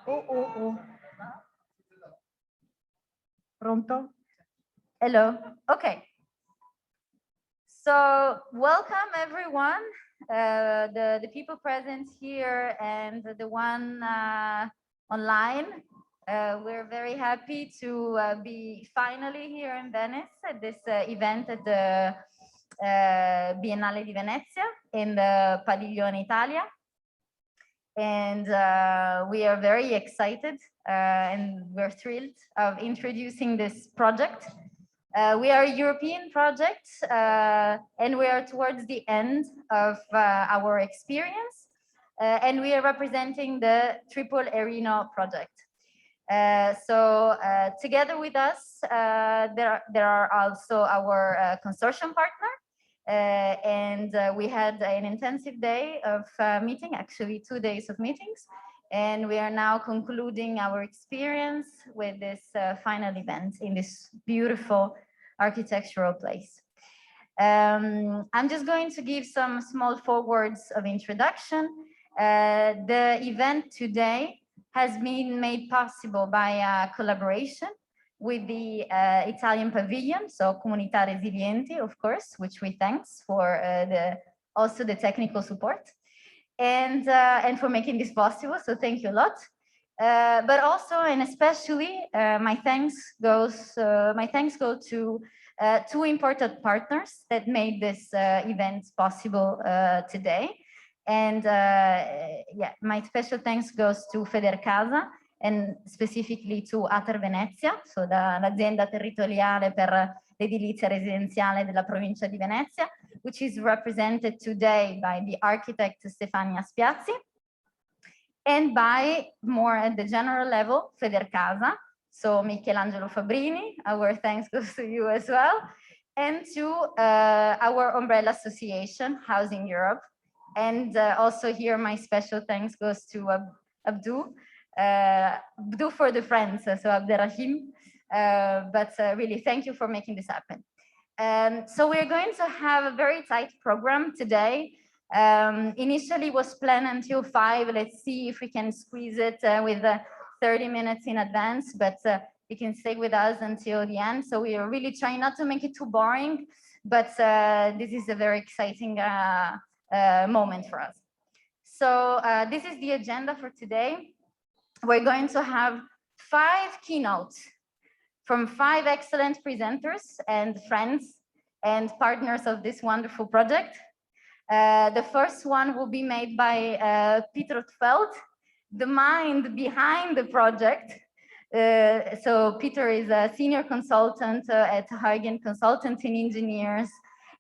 Oh, oh, oh. Pronto? Hello. Okay. So welcome everyone, the people present here and the one online. We're very happy to be finally here in Venice at this event at the Biennale di Venezia in the Padiglione Italia. And we are very excited and we're thrilled of introducing this project. We are a European project and we are towards the end of our experience and we are representing the TripleA-Reno project. Together with us, there are also our consortium partner and we had an intensive day of meeting, actually 2 days of meetings. And we are now concluding our experience with this final event in this beautiful architectural place. I'm just going to give some small forwards of introduction. The event today has been made possible by a collaboration with the Italian pavilion, so Comunità Resilienti, of course, which we thanks for also the technical support. And for making this possible, so thank you a lot. But also and especially, my thanks go to two important partners that made this event possible today. And yeah, my special thanks goes to Federcasa and specifically to Ater Venezia, so l'azienda territoriale per l'edilizia residenziale della provincia di Venezia, which is represented today by the architect Stefania Spiazzi, and by more at the general level, Federcasa, so Michelangelo Fabrini, our thanks goes to you as well, and to our umbrella association, Housing Europe. And also here, my special thanks goes to Abdu for the friends, so Abderrahim, but really thank you for making this happen. So we're going to have a very tight program today. Initially was planned until 5. Let's see if we can squeeze it with 30 minutes in advance, but you can stay with us until the end. So we are really trying not to make it too boring, but this is a very exciting moment for us. So this is the agenda for today. We're going to have 5 keynotes from 5 excellent presenters and friends and partners of this wonderful project. The first one will be made by Peter Tfeld, the mind behind the project. So Peter is a senior consultant at Hagen Consulting Engineers,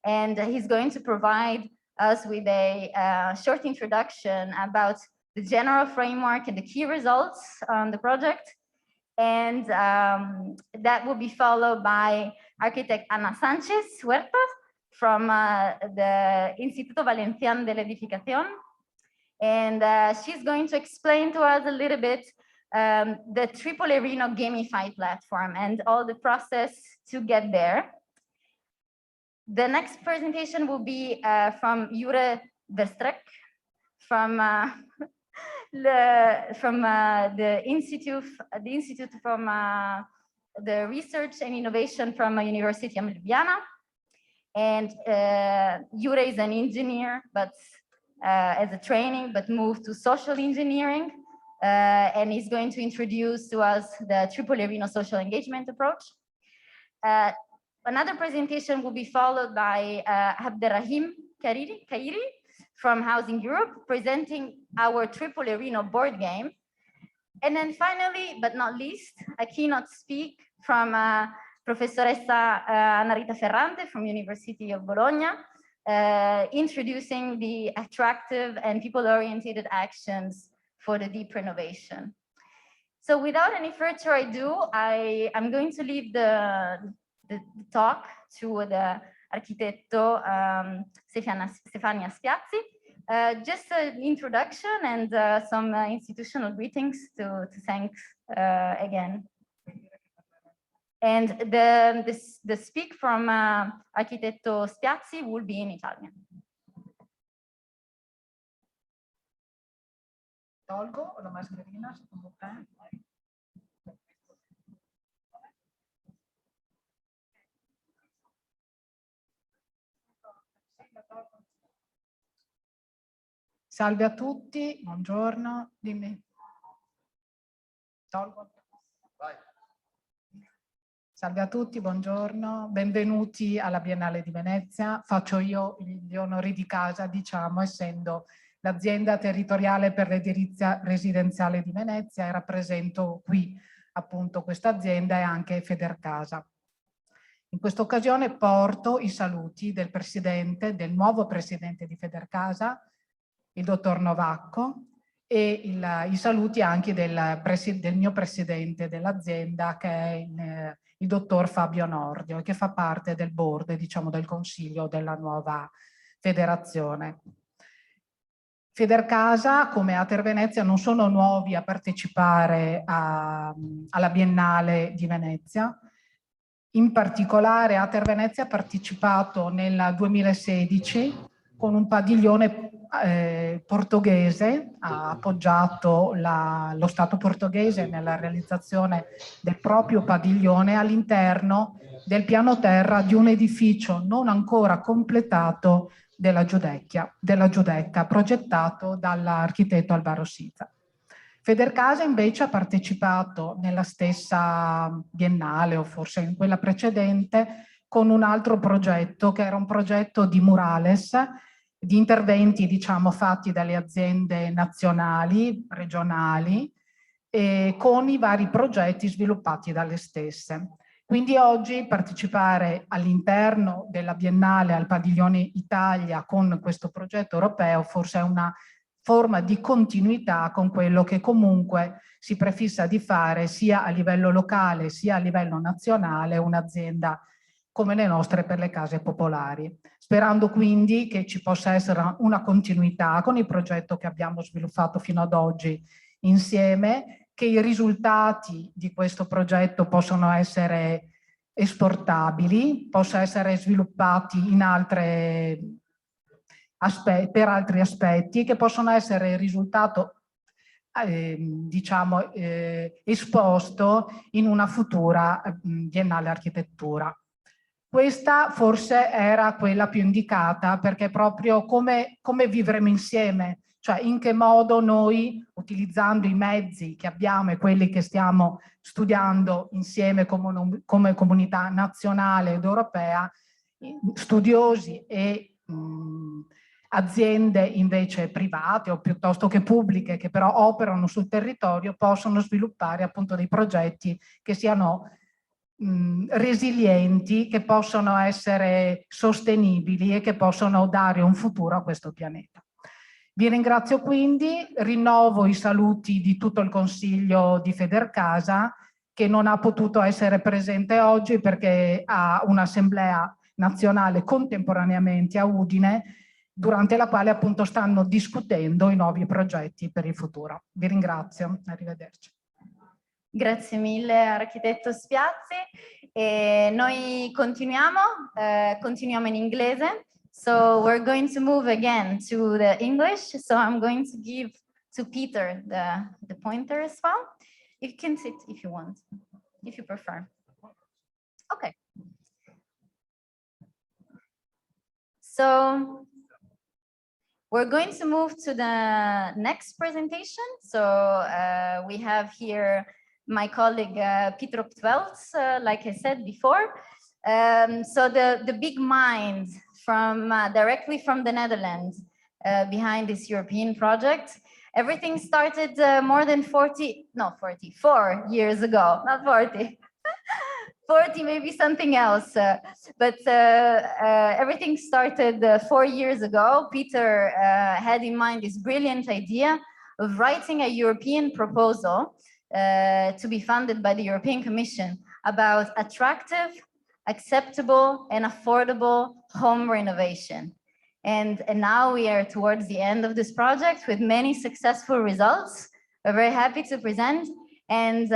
and he's going to provide us with a short introduction about the general framework and the key results on the project. And that will be followed by architect Ana Sanchez Huertas from the Instituto Valenciano de la Edificación. And she's going to explain to us a little bit the TripleA-Reno gamified platform and all the process to get there. The next presentation will be from Jure Verstreck from the institute from the research and innovation from University of Ljubljana. And Jure is an engineer, but as a training, but moved to social engineering. And he's going to introduce to us the TripleA-Reno social engagement approach. Another presentation will be followed by Abderrahim Kairi from Housing Europe, presenting our TripleA-Reno board game. And then finally, but not least, a keynote speak from Professoressa Anna Rita Ferrante from University of Bologna, introducing the attractive and people-oriented actions for the deep renovation. So without any further ado, I'm going to leave the talk to the Architetto Stefania Spiazzi. Just an introduction and some institutional greetings to thanks again. And the speak from Architetto Spiazzi will be in Italian. Tolgo la mascherina secondo te? Salve a tutti, buongiorno, dimmi. Tolgo. Vai. Salve a tutti, buongiorno, benvenuti alla Biennale di Venezia. Faccio io gli onori di casa, diciamo, essendo l'azienda territoriale per l'edilizia residenziale di Venezia e rappresento qui appunto questa azienda e anche Federcasa. In questa occasione porto i saluti del presidente, del nuovo presidente di Federcasa, il dottor Novacco, e i saluti anche del mio presidente dell'azienda, che è il dottor Fabio Nordio, che fa parte del board, diciamo, del consiglio della nuova federazione. Federcasa, come Ater Venezia, non sono nuovi a partecipare alla Biennale di Venezia. In particolare Ater Venezia ha partecipato nel 2016 con un padiglione portoghese, ha appoggiato lo Stato portoghese nella realizzazione del proprio padiglione all'interno del piano terra di un edificio non ancora completato della Giudecca, progettato dall'architetto Alvaro Siza. Federcasa invece ha partecipato nella stessa biennale o forse in quella precedente con un altro progetto che era un progetto di murales, di interventi diciamo fatti dalle aziende nazionali, regionali e con i vari progetti sviluppati dalle stesse. Quindi oggi partecipare all'interno della Biennale al Padiglione Italia con questo progetto europeo forse è una forma di continuità con quello che comunque si prefissa di fare sia a livello locale sia a livello nazionale un'azienda come le nostre per le case popolari. Sperando quindi che ci possa essere una continuità con il progetto che abbiamo sviluppato fino ad oggi insieme, che i risultati di questo progetto possano essere esportabili, possa essere sviluppati in per altri aspetti, che possono essere il risultato diciamo esposto in una futura Biennale Architettura. Questa forse era quella più indicata perché proprio come vivremo insieme, cioè in che modo noi, utilizzando i mezzi che abbiamo e quelli che stiamo studiando insieme come comunità nazionale ed europea, studiosi e aziende invece private o piuttosto che pubbliche che però operano sul territorio possono sviluppare appunto dei progetti che siano resilienti, che possono essere sostenibili e che possono dare un futuro a questo pianeta. Vi ringrazio quindi, rinnovo i saluti di tutto il Consiglio di Federcasa che non ha potuto essere presente oggi perché ha un'assemblea nazionale contemporaneamente a Udine, durante la quale appunto stanno discutendo i nuovi progetti per il futuro. Vi ringrazio, arrivederci. Grazie mille architetto Spiazzi e noi continuiamo in inglese. So we're going to move again to the English. So I'm going to give to Peter the pointer as well. You can sit if you want, if you prefer. Okay. So we're going to move to the next presentation. So we have here my colleague Peter Optwelts, like I said before. So the big mind from directly from the Netherlands behind this European project. Everything started more than 4 years ago, not 40. 40, maybe something else. But everything started 4 years ago. Peter had in mind this brilliant idea of writing a European proposal to be funded by the European Commission about attractive, acceptable, and affordable home renovation. And now we are towards the end of this project with many successful results. We're very happy to present And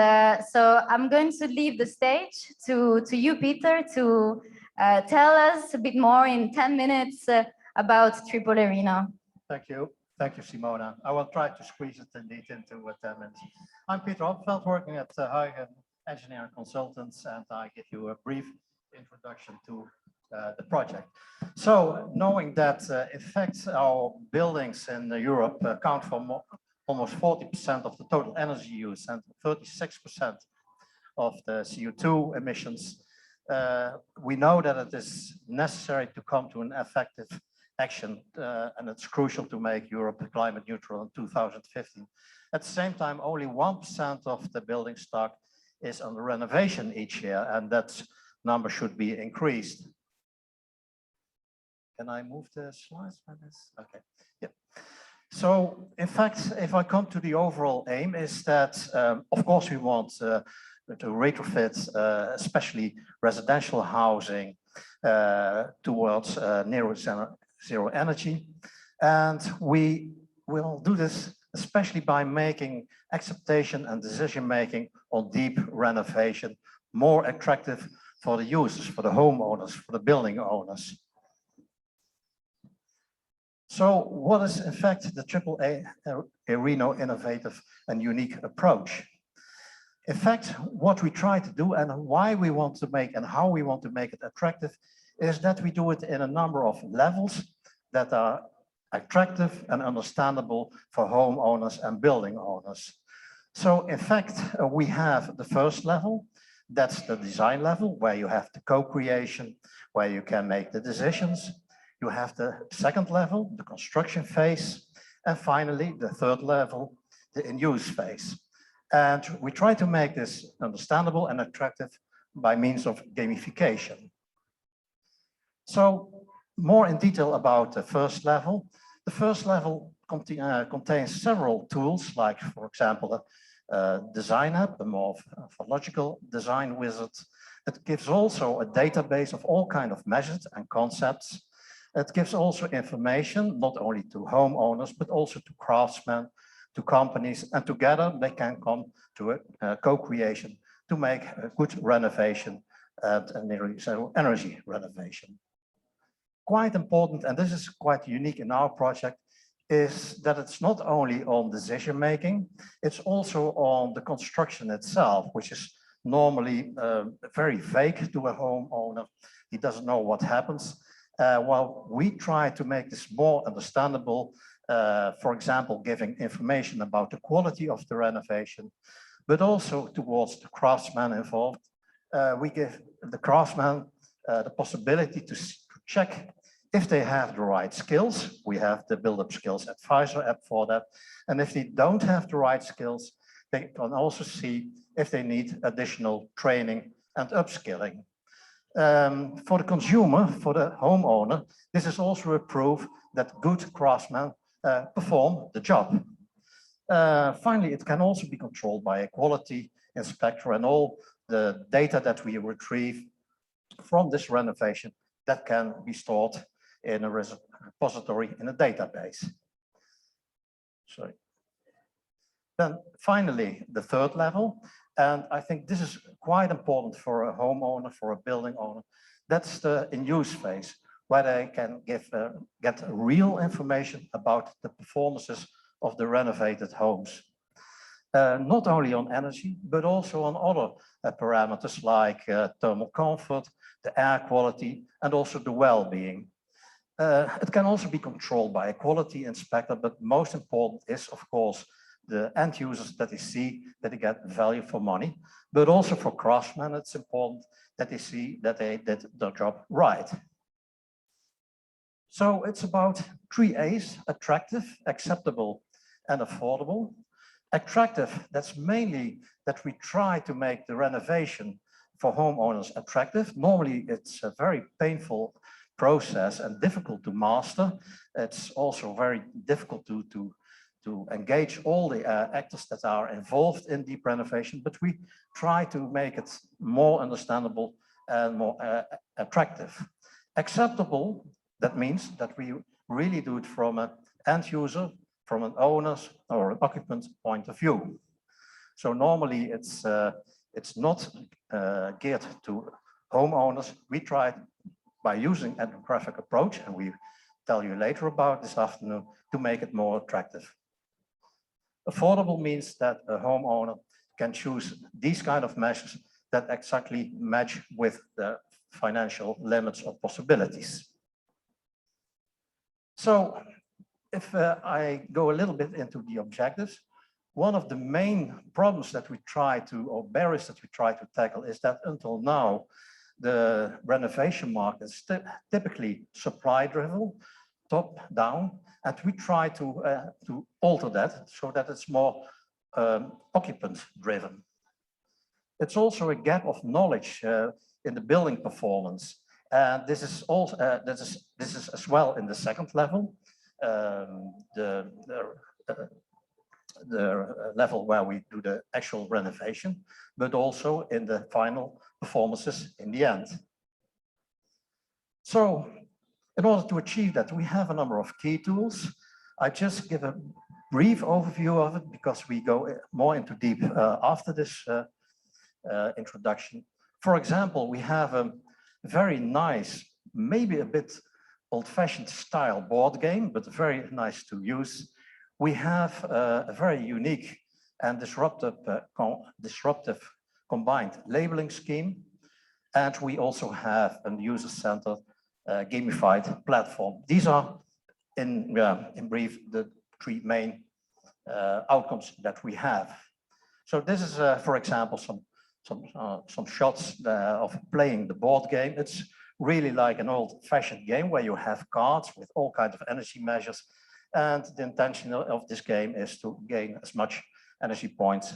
so I'm going to leave the stage to you, Peter, to tell us a bit more in 10 minutes about TripleA-Reno. Thank you. Thank you, Simona. I will try to squeeze it indeed into 10 minutes. I'm Peter Opveld, working at Huygen Engineering Consultants, and I give you a brief introduction to the project. So, knowing that in fact our buildings in Europe account for almost 40% of the total energy use and 36% of the CO2 emissions, we know that it is necessary to come to an effective action, and it's crucial to make Europe climate neutral in 2050. At the same time, only 1% of the building stock is under renovation each year, and that number should be increased. Can I move the slides by this? Okay, yeah. So, in fact, if I come to the overall aim is that, of course, we want to retrofit, especially residential housing, towards zero energy. And we will do this especially by making acceptation and decision-making on deep renovation more attractive for the users, for the homeowners, for the building owners. So what is in fact the TripleA-Reno innovative and unique approach? In fact, what we try to do and why we want to make and how we want to make it attractive is that we do it in a number of levels that are attractive and understandable for homeowners and building owners. So in fact, we have the first level, that's the design level, where you have the co-creation, where you can make the decisions. You have the second level, the construction phase, and finally the third level, the in-use phase. And we try to make this understandable and attractive by means of gamification. So more in detail about the first level. The first level contains several tools, like, for example, a design app, a more logical design wizard. It gives also a database of all kinds of measures and concepts. It gives also information, not only to homeowners, but also to craftsmen, to companies, and together they can come to a co-creation to make a good renovation and a nearly zero energy renovation. Quite important, and this is quite unique in our project, is that it's not only on decision making, it's also on the construction itself, which is normally very vague to a homeowner. He doesn't know what happens. While we try to make this more understandable, for example, giving information about the quality of the renovation, but also towards the craftsman involved. We give the craftsman the possibility to check if they have the right skills. We have the Build-Up Skills Advisor app for that. And if they don't have the right skills, they can also see if they need additional training and upskilling. For the consumer, for the homeowner, this is also a proof that good craftsmen perform the job. Finally, it can also be controlled by a quality inspector, and all the data that we retrieve from this renovation that can be stored in a repository in a database. Sorry. Then finally, the third level, and I think this is quite important for a homeowner, for a building owner. That's the in-use phase, where they can get real information about the performances of the renovated homes. Not only on energy, but also on other parameters like thermal comfort, the air quality, and also the well-being. It can also be controlled by a quality inspector, but most important is, of course, the end users, that they see that they get value for money, but also for craftsmen, it's important that they see that they did their job right. So it's about 3 A's: attractive, acceptable, and affordable. Attractive, that's mainly that we try to make the renovation for homeowners attractive. Normally it's a very painful process and difficult to master. It's also very difficult to engage all the actors that are involved in deep renovation, but we try to make it more understandable and more attractive. Acceptable, that means that we really do it from an end user, from an owner's or an occupant's point of view. So normally it's not geared to homeowners. We tried by using ethnographic approach, and we tell you later about this afternoon, to make it more attractive. Affordable means that a homeowner can choose these kind of measures that exactly match with the financial limits of possibilities. So if I go a little bit into the objectives, one of the main problems that we try to, or barriers that we try to tackle, is that until now, the renovation market is typically supply driven, top down, and we try to alter that so that it's more occupant driven. It's also a gap of knowledge in the building performance, and this is also this is as well in the second level, the level where we do the actual renovation, but also in the final performances in the end. So in order to achieve that, we have a number of key tools. I just give a brief overview of it because we go more into deep after this introduction. For example, we have a very nice, maybe a bit old-fashioned style board game, but very nice to use. We have a very unique and disruptive combined labeling scheme. And we also have a user-centered gamified platform. These are, in brief, the three main outcomes that we have. So this is, for example, some shots of playing the board game. It's really like an old-fashioned game where you have cards with all kinds of energy measures. And the intention of this game is to gain as much energy points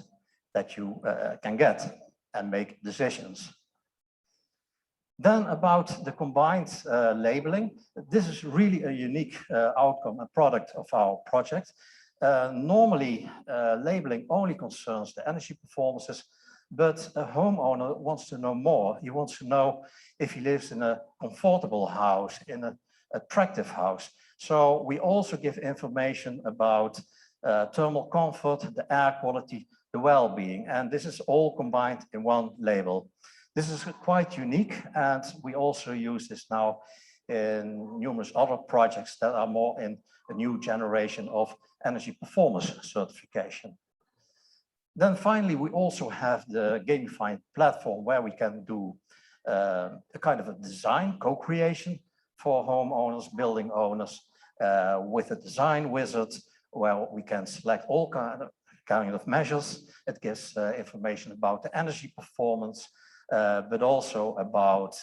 that you can get and make decisions. Then about the combined labeling, this is really a unique outcome and product of our project. Normally, labeling only concerns the energy performances, but a homeowner wants to know more. He wants to know if he lives in a comfortable house, in an attractive house. So we also give information about thermal comfort, the air quality, the well-being, and this is all combined in one label. This is quite unique, and we also use this now in numerous other projects that are more in a new generation of energy performance certification. Then finally, we also have the gamified platform where we can do a kind of a design co-creation for homeowners, building owners, with a design wizard where we can select all kind of measures. It gives information about the energy performance, but also about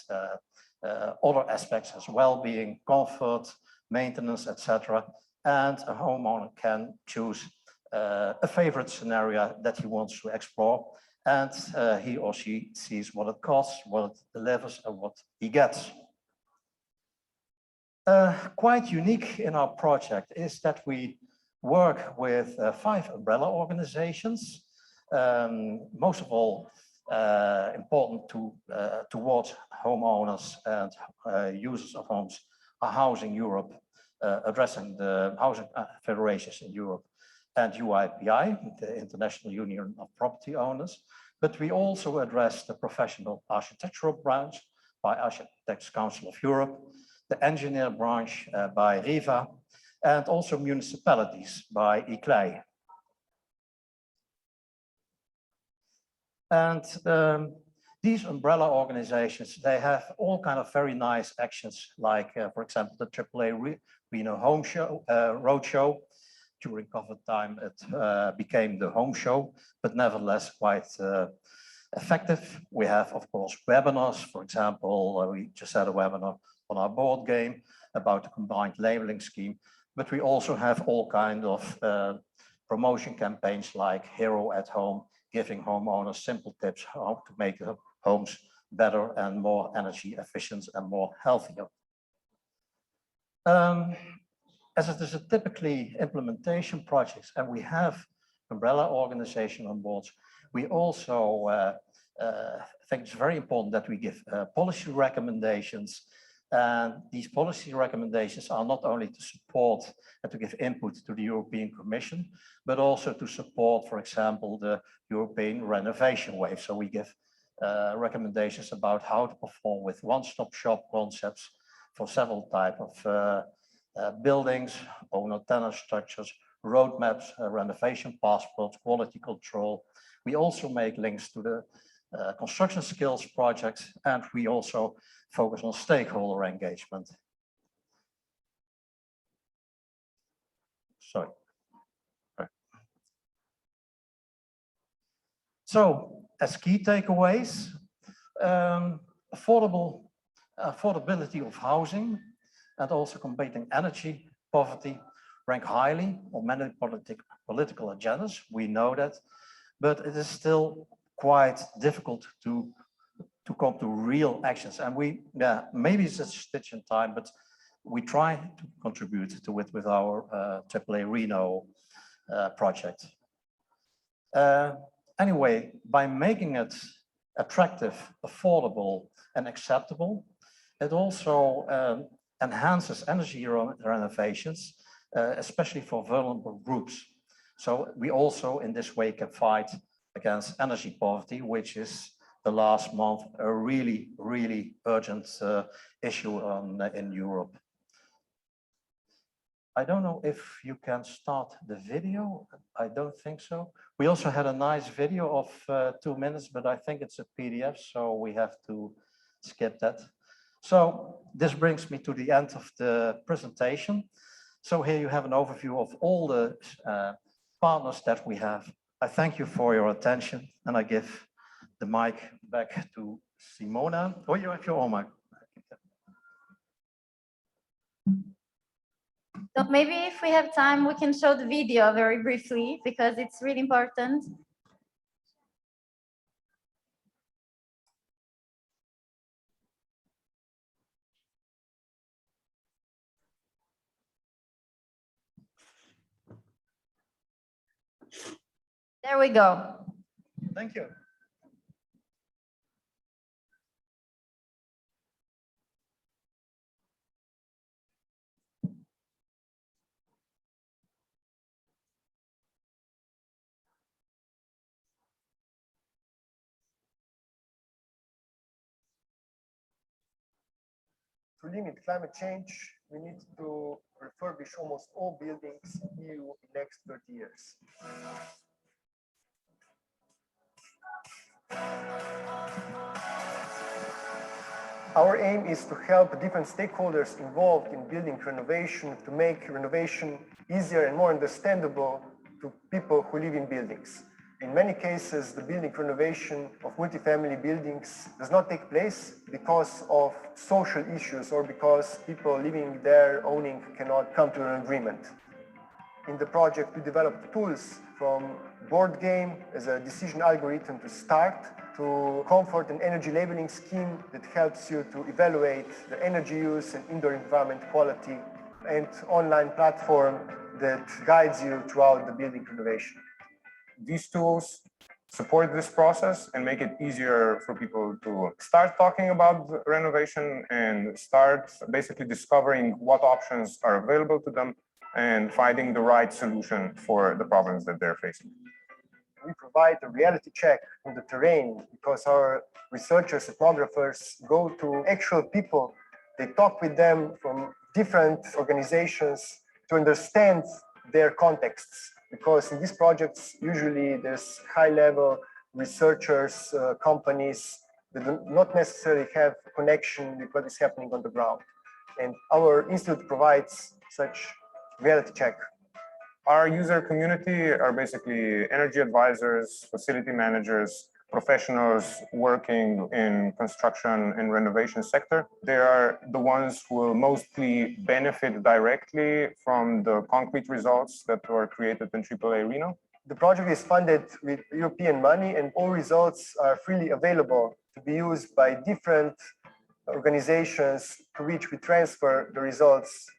other aspects as well-being, comfort, maintenance, etc. And a homeowner can choose a favorite scenario that he wants to explore, and he or she sees what it costs, what it delivers, and what he gets. Quite unique in our project is that we work with 5 umbrella organizations. Most of all, important towards homeowners and users of homes are Housing Europe, addressing the housing federations in Europe, and UIPI, the International Union of Property Owners. But we also address the professional architectural branch by Architects Council of Europe, the engineer branch by RIVA, and also municipalities by ICLEI. And these umbrella organizations, they have all kind of very nice actions, like, for example, the TripleA-Reno home show, roadshow. During COVID time, it became the home show, but nevertheless quite effective. We have, of course, webinars. For example, we just had a webinar on our board game about the combined labeling scheme, but we also have all kinds of promotion campaigns like Hero at Home, giving homeowners simple tips how to make their homes better and more energy efficient and more healthier. As it is a typically implementation project and we have umbrella organization on board, we also think it's very important that we give policy recommendations And these policy recommendations are not only to support and to give input to the European Commission, but also to support, for example, the European renovation wave. So we give recommendations about how to perform with one-stop shop concepts for several types of buildings, owner-tenant structures, roadmaps, renovation passports, quality control. We also make links to the construction skills projects, and we also focus on stakeholder engagement. Sorry. So, as key takeaways, affordability of housing and also combating energy poverty rank highly on many political agendas. We know that, but it is still quite difficult to come to real actions. And maybe it's a stitch in time, but we try to contribute to it with our TripleA-Reno project. Anyway, by making it attractive, affordable, and acceptable, it also enhances energy renovations, especially for vulnerable groups. So we also, in this way, can fight against energy poverty, which is the last month a really, really urgent issue in Europe. I don't know if you can start the video. I don't think so. We also had a nice video of 2 minutes, but I think it's a PDF, so we have to skip that. So this brings me to the end of the presentation. So here you have an overview of all the partners that we have. I thank you for your attention, and I give the mic back to Simona. Oh, you have your own mic. So maybe if we have time, we can show the video very briefly, because it's really important. There we go. Thank you. To limit climate change, we need to refurbish almost all buildings in EU in the next 30 years. Our aim is to help different stakeholders involved in building renovation to make renovation easier and more understandable to people who live in buildings. In many cases, the building renovation of multifamily buildings does not take place because of social issues or because people living there owning cannot come to an agreement. In the project, we developed tools from board game as a decision algorithm to start, to comfort and energy labeling scheme that helps you to evaluate the energy use and indoor environment quality, and online platform that guides you throughout the building renovation. These tools support this process and make it easier for people to start talking about renovation and start basically discovering what options are available to them and finding the right solution for the problems that they're facing. We provide a reality check on the terrain because our researchers, ethnographers go to actual people. They talk with them from different organizations to understand their contexts. Because in these projects, usually there's high-level researchers, companies that do not necessarily have a connection with what is happening on the ground. And our institute provides such reality check. Our user community are basically energy advisors, facility managers, professionals working in construction and renovation sector. They are the ones who will mostly benefit directly from the concrete results that were created in TripleA-Reno. The project is funded with European money, and all results are freely available to be used by different organizations to which we transfer the results.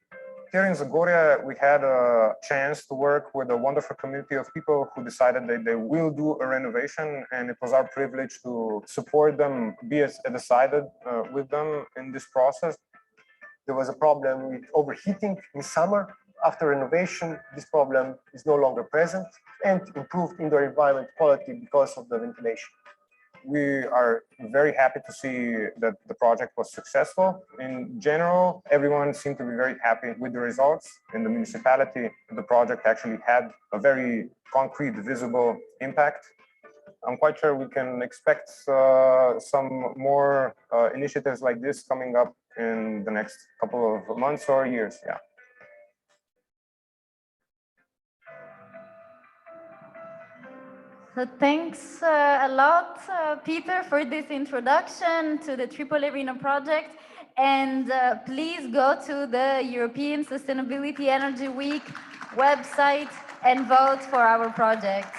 Here in Zagorje, we had a chance to work with a wonderful community of people who decided that they will do a renovation, and it was our privilege to support them, be decided with them in this process. there was a problem with overheating in summer. After renovation, this problem is no longer present, and improved indoor environment quality because of the ventilation. We are very happy to see that the project was successful. In general, everyone seemed to be very happy with the results. In the municipality, the project actually had a very concrete, visible impact. I'm quite sure we can expect some more initiatives like this coming up in the next couple of months or years. Yeah. So thanks a lot, Peter, for this introduction to the TripleA-Reno project. And please go to the European Sustainability Energy Week website and vote for our project,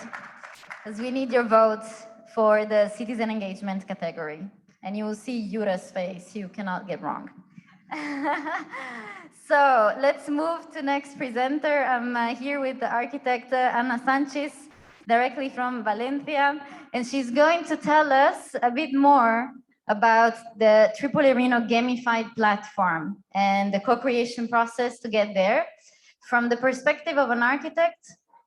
because we need your votes for the citizen engagement category. And you will see Yura's face, you cannot get wrong. So let's move to next presenter. I'm here with the architect Ana Sanchez, directly from Valencia, and she's going to tell us a bit more about the TripleA-Reno gamified platform and the co-creation process to get there from the perspective of an architect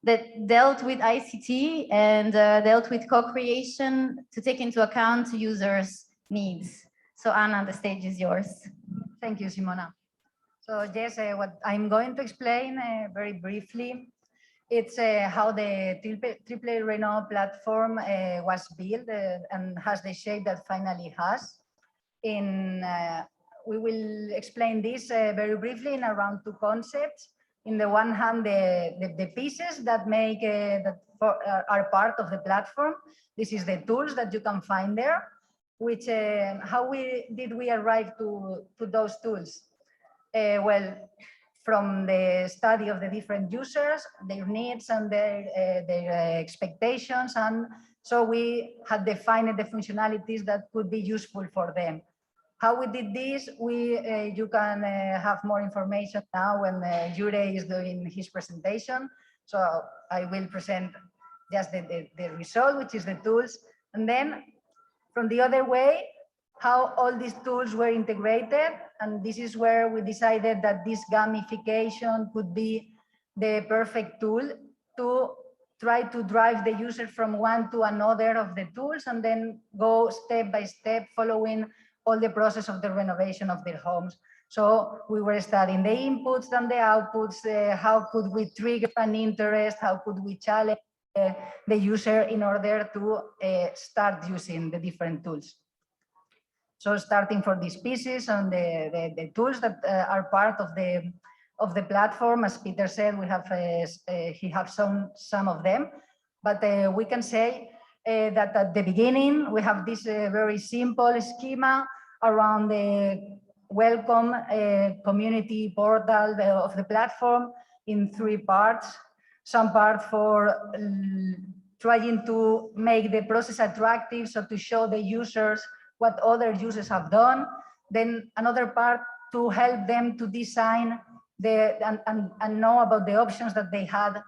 that dealt with ICT and dealt with co-creation to take into account users' needs. So Anna, the stage is yours. Thank you, Simona. So yes, what I'm going to explain very briefly, it's how the TripleA-Reno platform was built and has the shape that finally has. We will explain this very briefly in around two concepts. In the one hand, the pieces that make are part of the platform. This is the tools that you can find there. Which how did we arrive to those tools? Well, from the study of the different users, their needs and their expectations, and so we had defined the functionalities that could be useful for them. How we did this, you can have more information now when Jure is doing his presentation. So I will present just the result, which is the tools, and then from the other way, how all these tools were integrated. And this is where we decided that this gamification could be the perfect tool to try to drive the user from one to another of the tools and then go step by step following all the process of the renovation of their homes. So we were studying the inputs and the outputs, how could we trigger an interest, how could we challenge the user in order to start using the different tools. So starting for these pieces and the tools that are part of the platform, as Peter said, we have he have some of them, but we can say that at the beginning we have this very simple schema around the welcome community portal of the platform in three parts. Some part for trying to make the process attractive, so to show the users what other users have done. Then another part to help them to design and know about the options that they had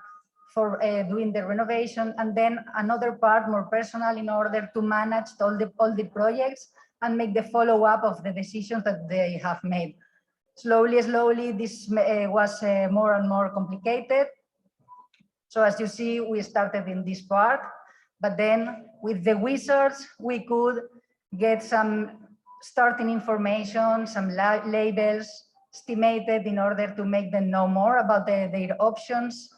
for doing the renovation. And then another part more personal in order to manage all the projects and make the follow-up of the decisions that they have made. Slowly, this was more and more complicated. So as you see, we started in this part, but then with the wizards, we could get some starting information, some labels estimated in order to make them know more about their options.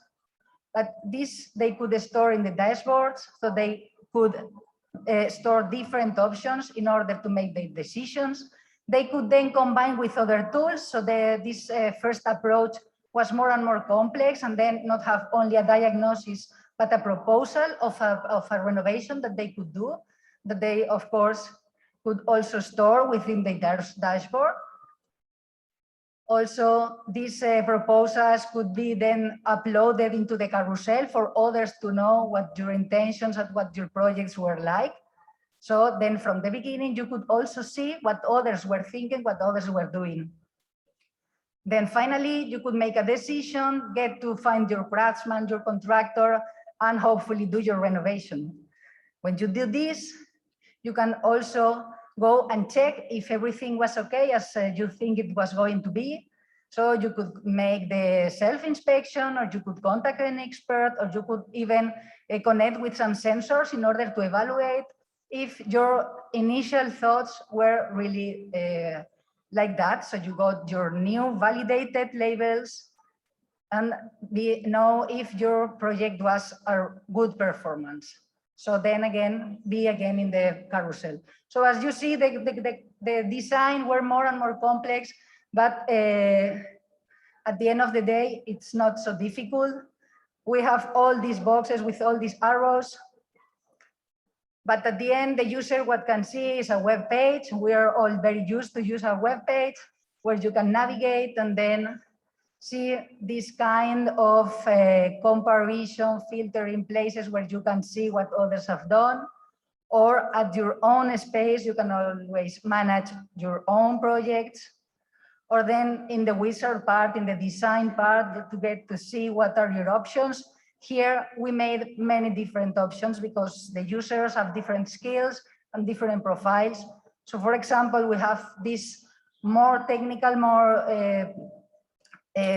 But this they could store in the dashboards, so they could store different options in order to make their decisions. They could then combine with other tools, so this first approach was more and more complex, and then not have only a diagnosis, but a proposal of a renovation that they could do, that they, of course, could also store within the dashboard. Also, these proposals could be then uploaded into the carousel for others to know what your intentions and what your projects were like. So then from the beginning, you could also see what others were thinking, what others were doing. Then finally, you could make a decision, get to find your craftsman, your contractor, and hopefully do your renovation. When you do this, you can also go and check if everything was okay as you think it was going to be. So you could make the self-inspection, or you could contact an expert, or you could even connect with some sensors in order to evaluate if your initial thoughts were really like that. So you got your new validated labels and know if your project was a good performance. So then again, be again in the carousel. So as you see, the design were more and more complex, but at the end of the day, it's not so difficult. We have all these boxes with all these arrows, but at the end, the user what can see is a web page. We are all very used to use a web page where you can navigate and then see this kind of comparison filter in places where you can see what others have done, or at your own space, you can always manage your own projects, or then in the wizard part, in the design part, to get to see what are your options. Here, we made many different options because the users have different skills and different profiles. So for example, we have this more technical, more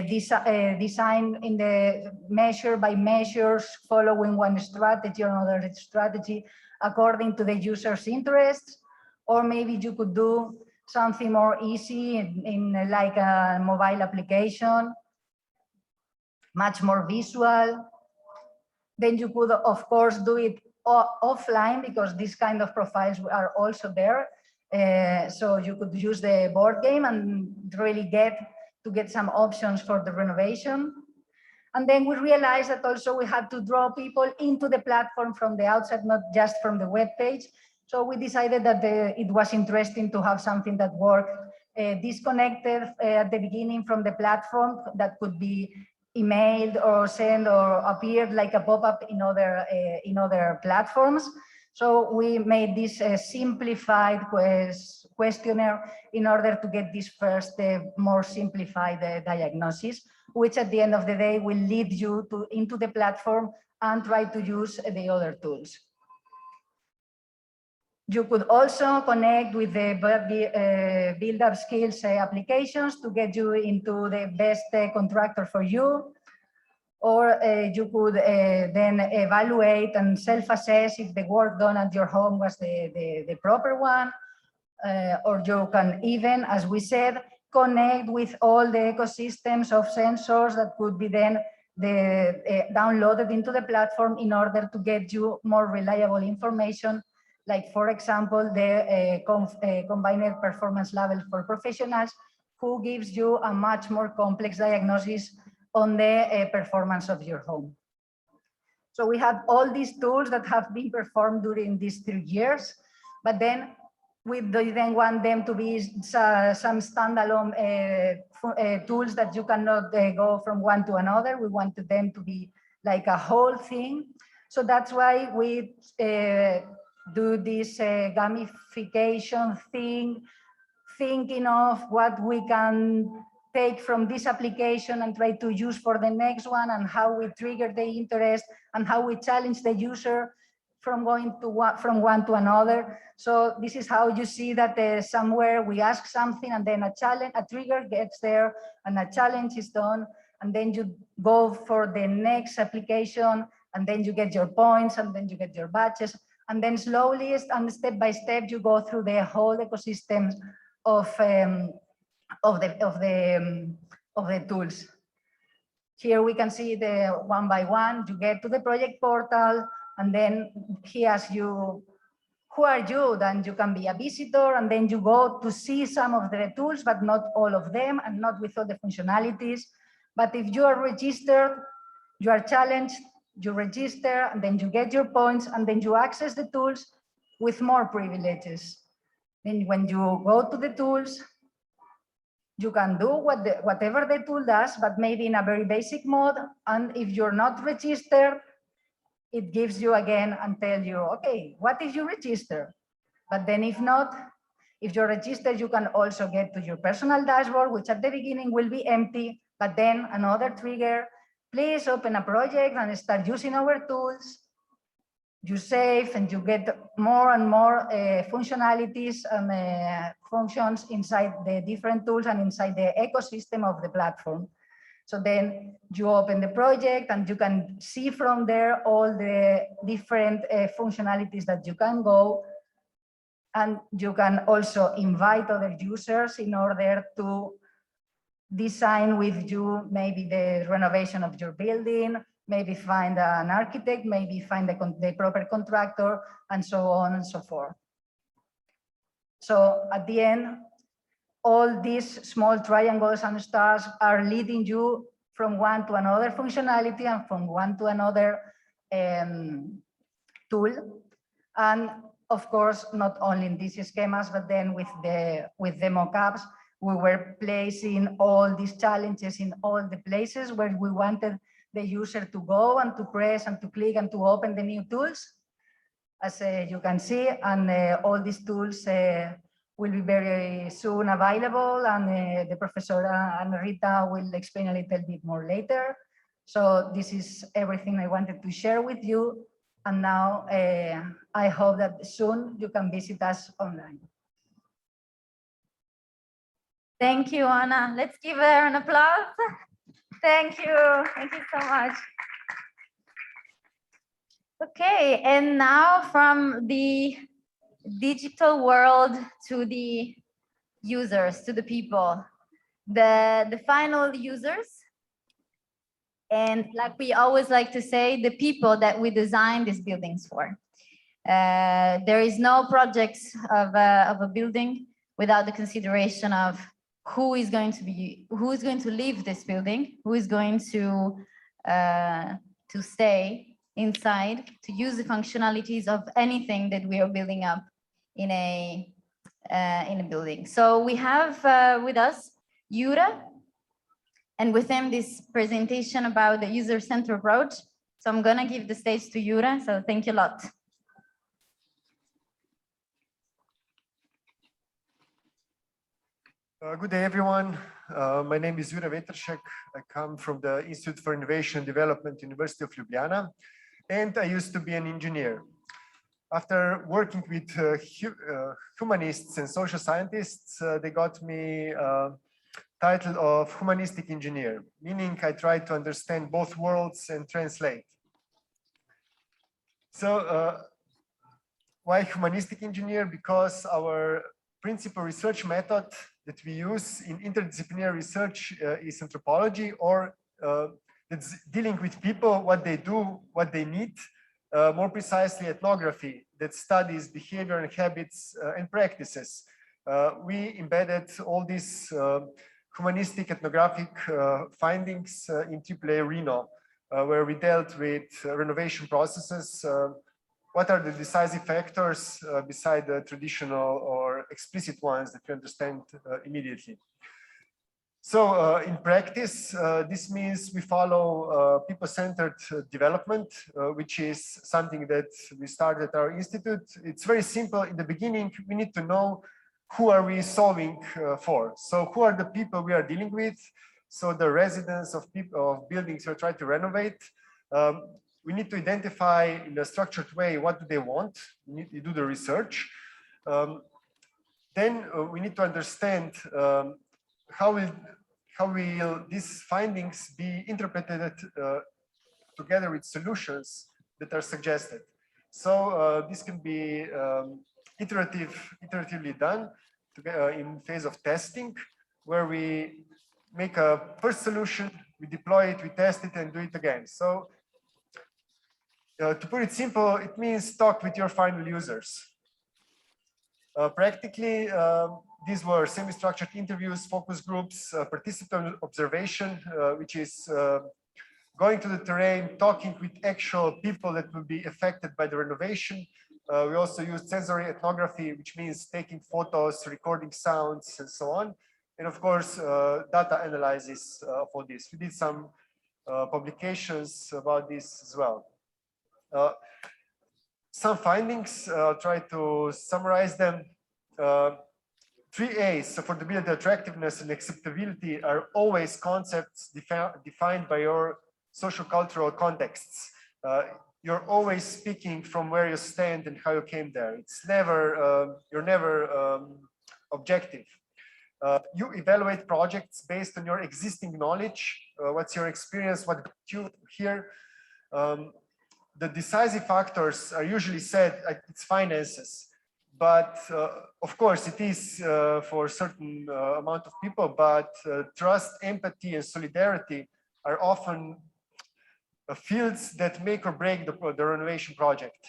design in the measure by measures, following one strategy or another strategy according to the user's interests. Or maybe you could do something more easy in like a mobile application, much more visual. Then you could, of course, do it offline because these kind of profiles are also there. So you could use the board game and really get some options for the renovation. And then we realized that also we had to draw people into the platform from the outside, not just from the web page. So we decided that it was interesting to have something that worked disconnected at the beginning from the platform, that could be emailed or sent or appeared like a pop-up in other platforms. So we made this simplified questionnaire in order to get this first more simplified diagnosis, which at the end of the day will lead you into the platform and try to use the other tools. You could also connect with the build-up skills applications to get you into the best contractor for you. Or you could then evaluate and self-assess if the work done at your home was the proper one. Or you can even, as we said, connect with all the ecosystems of sensors that could be then downloaded into the platform in order to get you more reliable information. Like, for example, the combined performance level for professionals, who gives you a much more complex diagnosis on the performance of your home. So we had all these tools that have been performed during these 3 years, but then we didn't want them to be some standalone tools that you cannot go from one to another. We wanted them to be like a whole thing. So that's why we do this gamification thing, thinking of what we can take from this application and try to use for the next one, and how we trigger the interest and how we challenge the user from going to from one to another. So this is how you see that somewhere we ask something and then a trigger gets there and a challenge is done, and then you go for the next application and then you get your points and then you get your badges, and then slowly and step by step you go through the whole ecosystem of the tools. Here we can see the one by one. You get to the project portal, and then he asks you, who are you? Then you can be a visitor, and then you go to see some of the tools, but not all of them, and not with all the functionalities. But if you are registered, you are challenged, you register, and then you get your points, and then you access the tools with more privileges. Then when you go to the tools, you can do whatever the tool does, but maybe in a very basic mode. And if you're not registered, it gives you again and tell you, okay, what if you register? But then if not, if you're registered, you can also get to your personal dashboard, which at the beginning will be empty, but then another trigger, please open a project and start using our tools. you save and you get more and more functionalities and functions inside the different tools and inside the ecosystem of the platform. So then you open the project and you can see from there all the different functionalities that you can go. And you can also invite other users in order to design with you maybe the renovation of your building, maybe find an architect, maybe find the proper contractor, and so on and so forth. So at the end, all these small triangles and stars are leading you from one to another functionality and from one to another tool. And of course, not only in these schemas, but then with the mockups, we were placing all these challenges in all the places where we wanted the user to go and to press and to click and to open the new tools, as you can see. And all these tools will be very soon available, and the professor and Rita will explain a little bit more later. So this is everything I wanted to share with you. And now I hope that soon you can visit us online. Thank you, Anna. Let's give her an applause. Thank you. Thank you so much. Okay, and now from the digital world to the users, to the people, the final users. And like we always like to say, the people that we design these buildings for. There is no project of a building without the consideration of who is going to leave this building, who is going to stay inside, to use the functionalities of anything that we are building up in a building. So we have with us Jura, and with him this presentation about the user-centered approach. So I'm gonna give the stage to Jura, so thank you a lot. Good day, everyone. My name is Jura Vetršek. I come from the Institute for Innovation and Development, University of Ljubljana, and I used to be an engineer. After working with humanists and social scientists, they got me title of humanistic engineer, meaning I try to understand both worlds and translate. So why humanistic engineer? Because our principal research method that we use in interdisciplinary research is anthropology, or it's dealing with people, what they do, what they need, more precisely ethnography that studies behavior and habits and practices. We embedded all these humanistic ethnographic findings in TripleA-Reno, where we dealt with renovation processes. What are the decisive factors beside the traditional or explicit ones that you understand immediately? So in practice, this means we follow people-centered development, which is something that we started at our institute. It's very simple. In the beginning, we need to know who are we solving for. So who are the people we are dealing with? So the residents of buildings we're trying to renovate. We need to identify in a structured way what do they want. We need to do the research. Then we need to understand how will these findings be interpreted together with solutions that are suggested. So this can be iteratively done in phase of testing, where we make a first solution, we deploy it, we test it, and do it again. So to put it simple, it means talk with your final users. Practically, these were semi-structured interviews, focus groups, participant observation, which is going to the terrain, talking with actual people that will be affected by the renovation. We also used sensory ethnography, which means taking photos, recording sounds, and so on. And of course, data analysis for this. We did some publications about this as well. Some findings, I'll try to summarize them. 3 A's, affordability, attractiveness, and acceptability, are always concepts defined by your social cultural contexts. you're always speaking from where you stand and how you came there. It's never, you're never objective. You evaluate projects based on your existing knowledge. What's your experience? What got you here? The decisive factors are usually said it's finances, but of course it is for a certain amount of people, but trust, empathy, and solidarity are often fields that make or break the renovation project.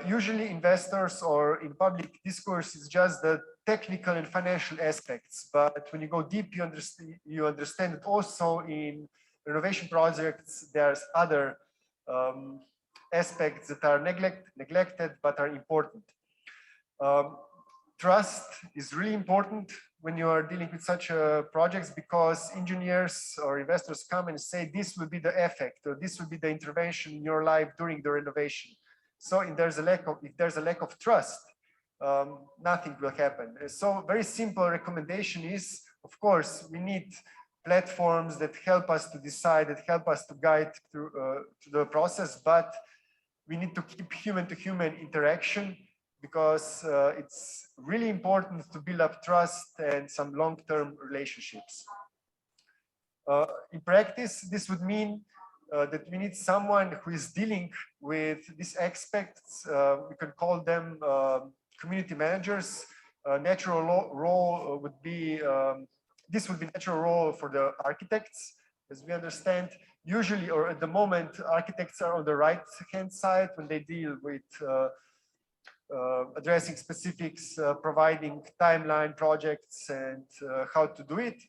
Usually investors or in public discourse is just the technical and financial aspects, but when you go deep, you understand that also in renovation projects, there's other aspects that are neglected but are important. Trust is really important when you are dealing with such projects, because engineers or investors come and say this will be the effect, or this will be the intervention in your life during the renovation. So if there's a lack of trust, nothing will happen. So very simple recommendation is, of course, we need platforms that help us to decide, that help us to guide through to the process, but we need to keep human-to-human interaction, because it's really important to build up trust and some long-term relationships. In practice, this would mean that we need someone who is dealing with these aspects. We can call them community managers. Natural role would be, this would be natural role for the architects, as we understand. Usually, or at the moment, architects are on the right-hand side when they deal with addressing specifics, providing timeline projects and how to do it.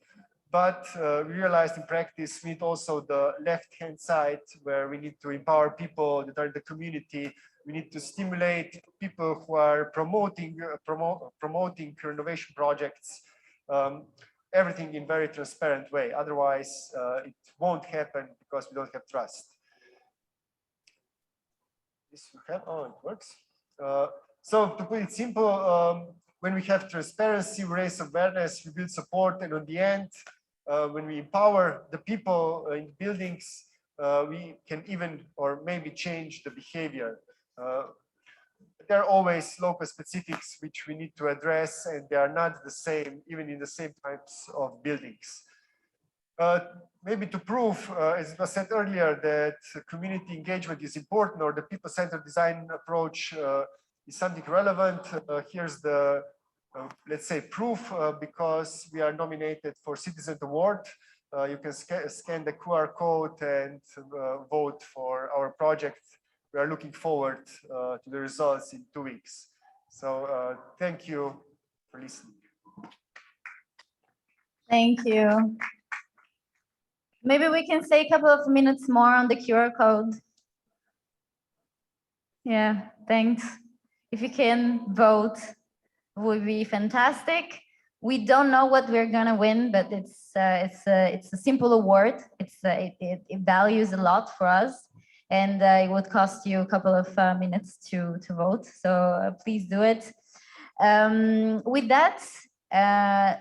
But we realized in practice, we need also the left-hand side, where we need to empower people that are in the community. We need to stimulate people who are promoting renovation projects, everything in very transparent way. Otherwise, it won't happen because we don't have trust. This we have, oh, it works. So to put it simple, when we have transparency, we raise awareness, we build support, and on the end, when we empower the people in buildings, we can even or maybe change the behavior. There are always local specifics which we need to address, and they are not the same, even in the same types of buildings. Maybe to prove, as it was said earlier, that community engagement is important, or the people-centered design approach is something relevant. Here's the, let's say, proof, because we are nominated for Citizen Award. You can scan the QR code and vote for our project. We are looking forward to the results in 2 weeks. So thank you for listening. Thank you. Maybe we can say a couple of minutes more on the QR code. Yeah, thanks. If you can vote, it would be fantastic. We don't know what we're gonna win, but it's a simple award. It values a lot for us, and it would cost you a couple of minutes to vote. So please do it. With that,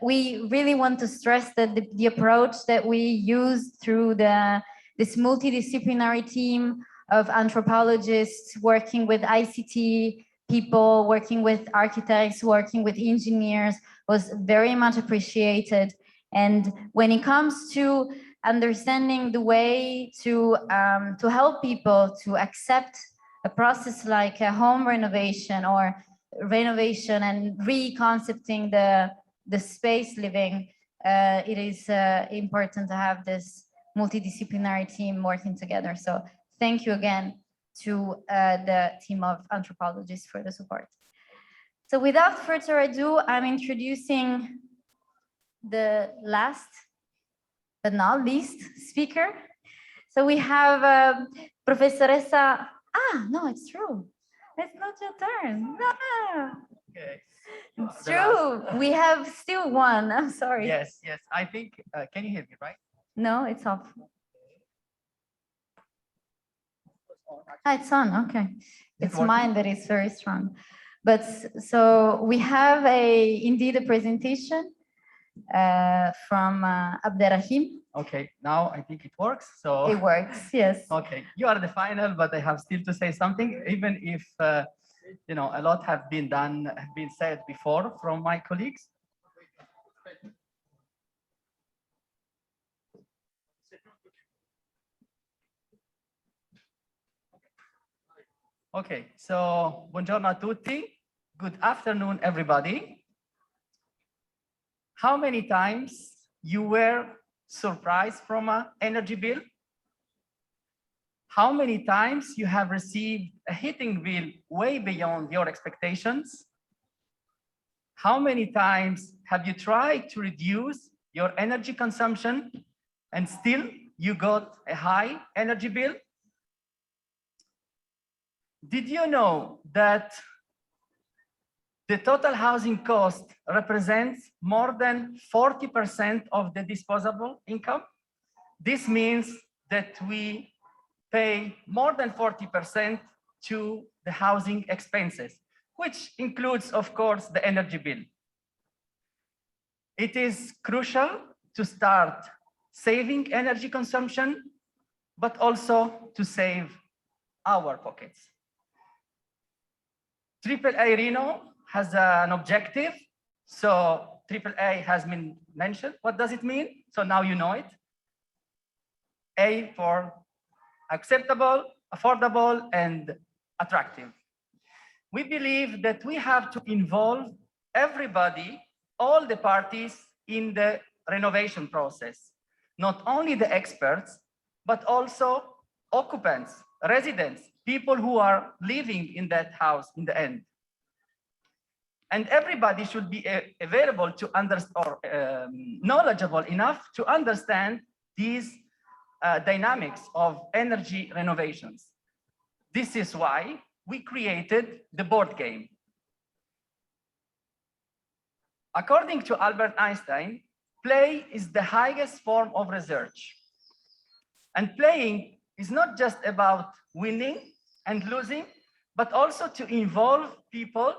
we really want to stress that the approach that we use through this multidisciplinary team of anthropologists working with ICT people, working with architects, working with engineers was very much appreciated. And when it comes to understanding the way to help people to accept a process like a home renovation or renovation and reconcepting the space living, it is important to have this multidisciplinary team working together. So thank you again to the team of anthropologists for the support. So without further ado, I'm introducing the last but not least speaker. So we have Professoressa, no, it's true. It's not your turn. No. Okay. It's true. We have still one. I'm sorry. Yes, yes. I think, can you hear me, right? No, it's off. It's on, okay. It's mine that is very strong. But so we have indeed a presentation from Abderrahim. Okay, now I think it works. So It works, yes. okay, you are the final, but I have still to say something, even if you know, a lot have been said before from my colleagues. Okay, so buongiorno a tutti. Good afternoon, everybody. How many times you were surprised from an energy bill? How many times you have received a heating bill way beyond your expectations? How many times have you tried to reduce your energy consumption and still you got a high energy bill? Did you know that the total housing cost represents more than 40% of the disposable income? This means that we pay more than 40% to the housing expenses, which includes, of course, the energy bill. It is crucial to start saving energy consumption, but also to save our pockets. TripleA-Reno has an objective. So AAA has been mentioned. What does it mean? So now you know it. A for acceptable, affordable, and attractive. We believe that we have to involve everybody, all the parties in the renovation process, not only the experts, but also occupants, residents, people who are living in that house in the end. And everybody should be available to understand or knowledgeable enough to understand these dynamics of energy renovations. This is why we created the board game. According to Albert Einstein, play is the highest form of research. And playing is not just about winning and losing, but also to involve people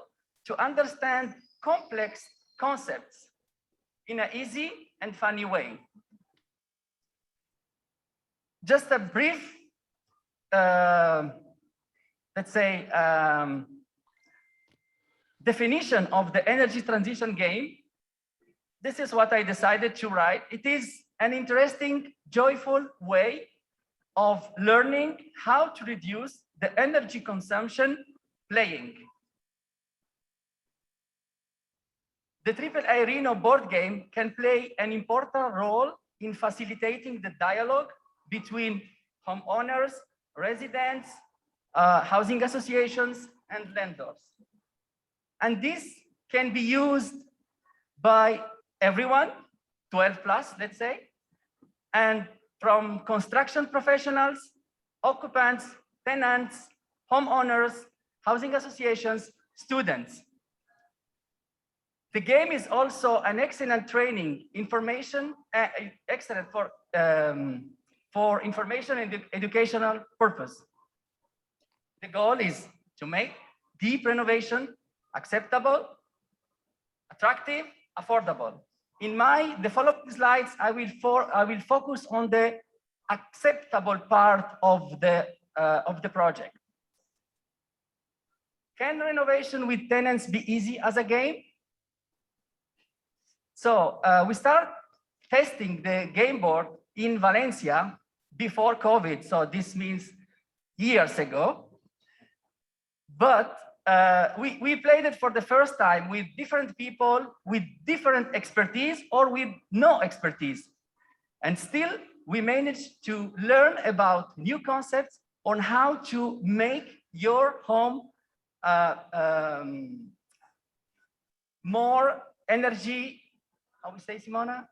to understand complex concepts in an easy and funny way. Just a brief, let's say, definition of the energy transition game. This is what I decided to write. It is an interesting, joyful way of learning how to reduce the energy consumption playing. The TripleA-Reno board game can play an important role in facilitating the dialogue between homeowners, residents, housing associations, and landlords. And this can be used by everyone, 12 plus, let's say, and from construction professionals, occupants, tenants, homeowners, housing associations, students. The game is also an excellent training information, excellent for information and educational purpose. The goal is to make deep renovation acceptable, attractive, affordable. In the following slides, I will focus on the acceptable part of the project. Can renovation with tenants be easy as a game? So we start testing the game board in Valencia before COVID. So this means years ago. But we played it for the first time with different people, with different expertise or with no expertise. And still, we managed to learn about new concepts on how to make your home more energy, how we say, Simona?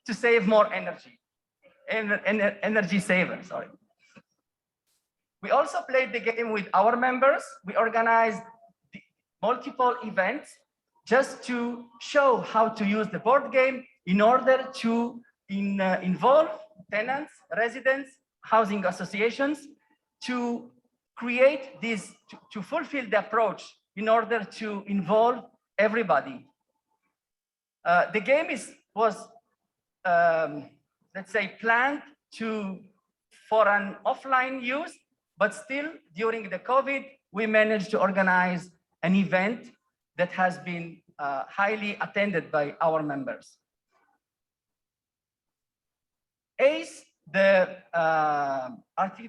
To save more energy, energy saver, sorry. We also played the game with our members. We organized multiple events just to show how to use the board game in order to involve tenants, residents, housing associations to create this, to fulfill the approach in order to involve everybody. The game was let's say, planned for an offline use, but still during the COVID, we managed to organize an event that has been highly attended by our members. ACE, the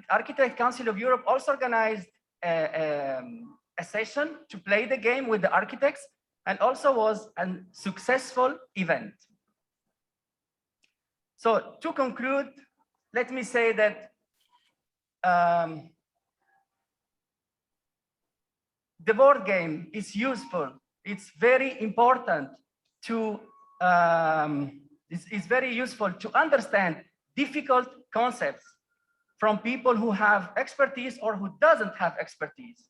Architect Council of Europe, also organized a session to play the game with the architects, and also was a successful event. So to conclude, let me say that the board game is useful. It's very important to, it's very useful to understand difficult concepts from people who have expertise or who doesn't have expertise.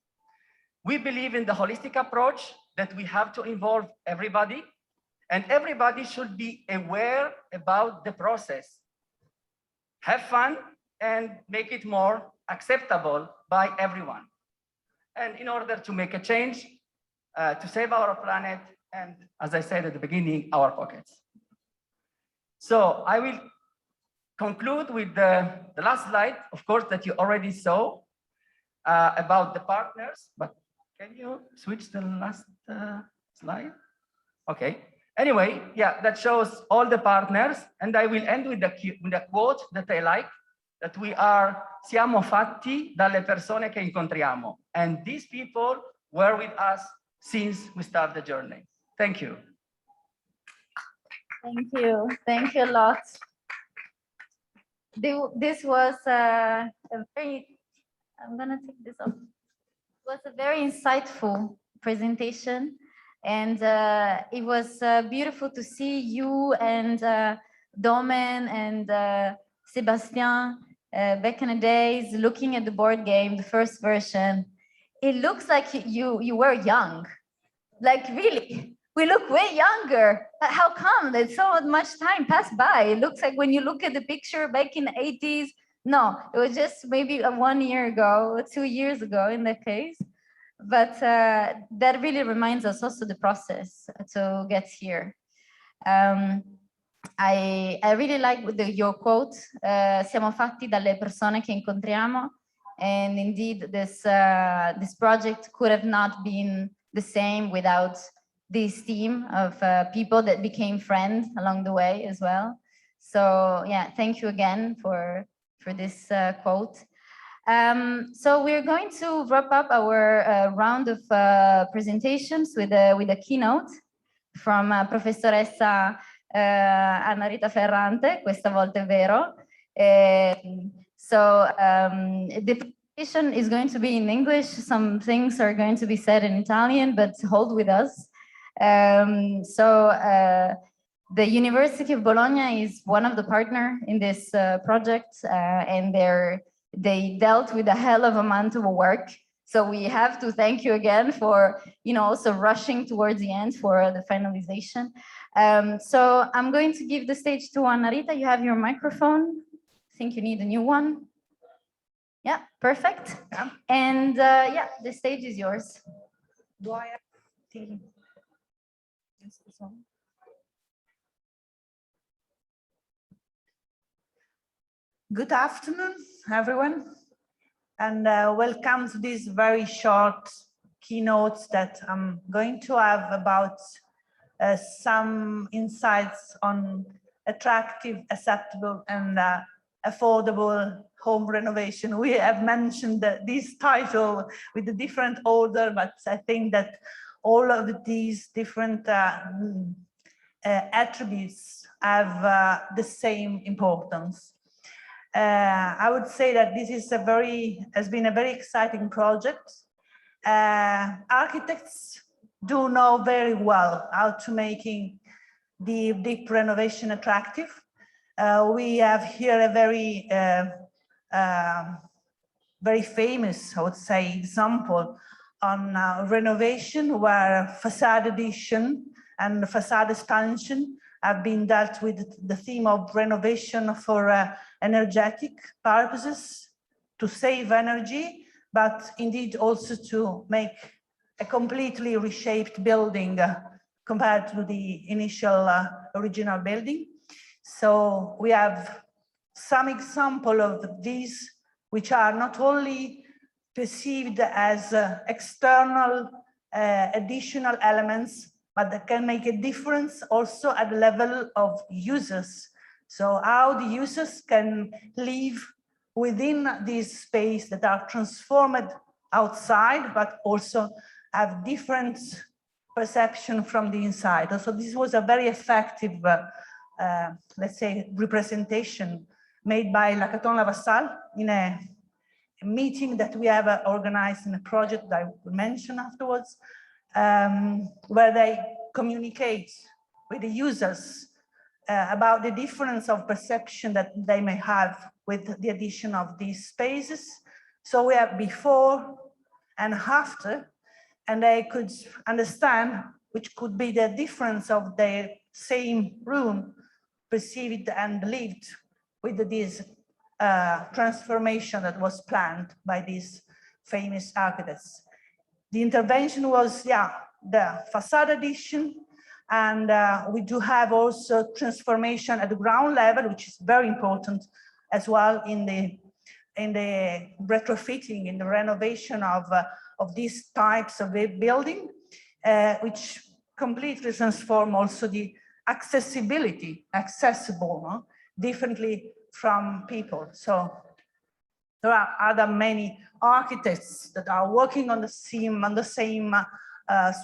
We believe in the holistic approach that we have to involve everybody, and everybody should be aware about the process. Have fun and make it more acceptable by everyone. And in order to make a change, to save our planet, and as I said at the beginning, our pockets. So I will conclude with the last slide, of course, that you already saw about the partners, but can you switch the last slide? Okay. Anyway, yeah, that shows all the partners, and I will end with the quote that I like, that we are siamo fatti dalle persone che incontriamo, and these people were with us since we started the journey. Thank you. Thank you a lot. This was a very, I'm gonna take this off. It was a very insightful presentation, and it was beautiful to see you and Domen and Sébastien back in the days looking at the board game, the first version. It looks like you were young, like really. We look way younger. How come that so much time passed by? It looks like when you look at the picture back in the 80s, no, it was just maybe 1 year ago, 2 years ago in that case. But that really reminds us also the process to get here. I really like your quote, siamo fatti dalle persone che incontriamo. And indeed, this project could have not been the same without this team of people that became friends along the way as well. So yeah, thank you again for this quote. So we're going to wrap up our round of presentations with a keynote from Professoressa Anna Rita Ferrante, questa volta è vero. So the presentation is going to be in English. Some things are going to be said in Italian, but hold with us. The University of Bologna is one of the partners in this project, and they dealt with a hell of a amount of work. So we have to thank you again for, also rushing towards the end for the finalization. So I'm going to give the stage to Anna Rita. You have your microphone. I think you need a new one. Yeah, perfect. Yeah. And yeah, the stage is yours. Do I have to... Good afternoon, everyone, and welcome to this very short keynote that I'm going to have about some insights on attractive, acceptable, and affordable home renovation. We have mentioned this title with a different order, but I think that all of these different attributes have the same importance. I would say that this is has been a very exciting project. Architects do know very well how to making the deep renovation attractive. We have here a very famous, I would say, example on renovation where facade addition and facade expansion have been dealt with the theme of renovation for energetic purposes, to save energy, but indeed also to make a completely reshaped building compared to the initial original building. So we have some example of these, which are not only perceived as external additional elements, but that can make a difference also at the level of users. So how the users can live within this space that are transformed outside, but also have different perception from the inside. So this was a very effective, let's say, representation made by Lacaton Lavassal in a meeting that we have organized in a project that I will mention afterwards, where they communicate with the users about the difference of perception that they may have with the addition of these spaces. So we have before and after, and they could understand which could be the difference of their same room perceived and lived with this transformation that was planned by these famous architects. The intervention was, the facade addition, and we do have also transformation at the ground level, which is very important as well in the retrofitting, in the renovation of these types of building, which completely transform also the accessibility, accessible, differently from people. So there are other many architects that are working on the same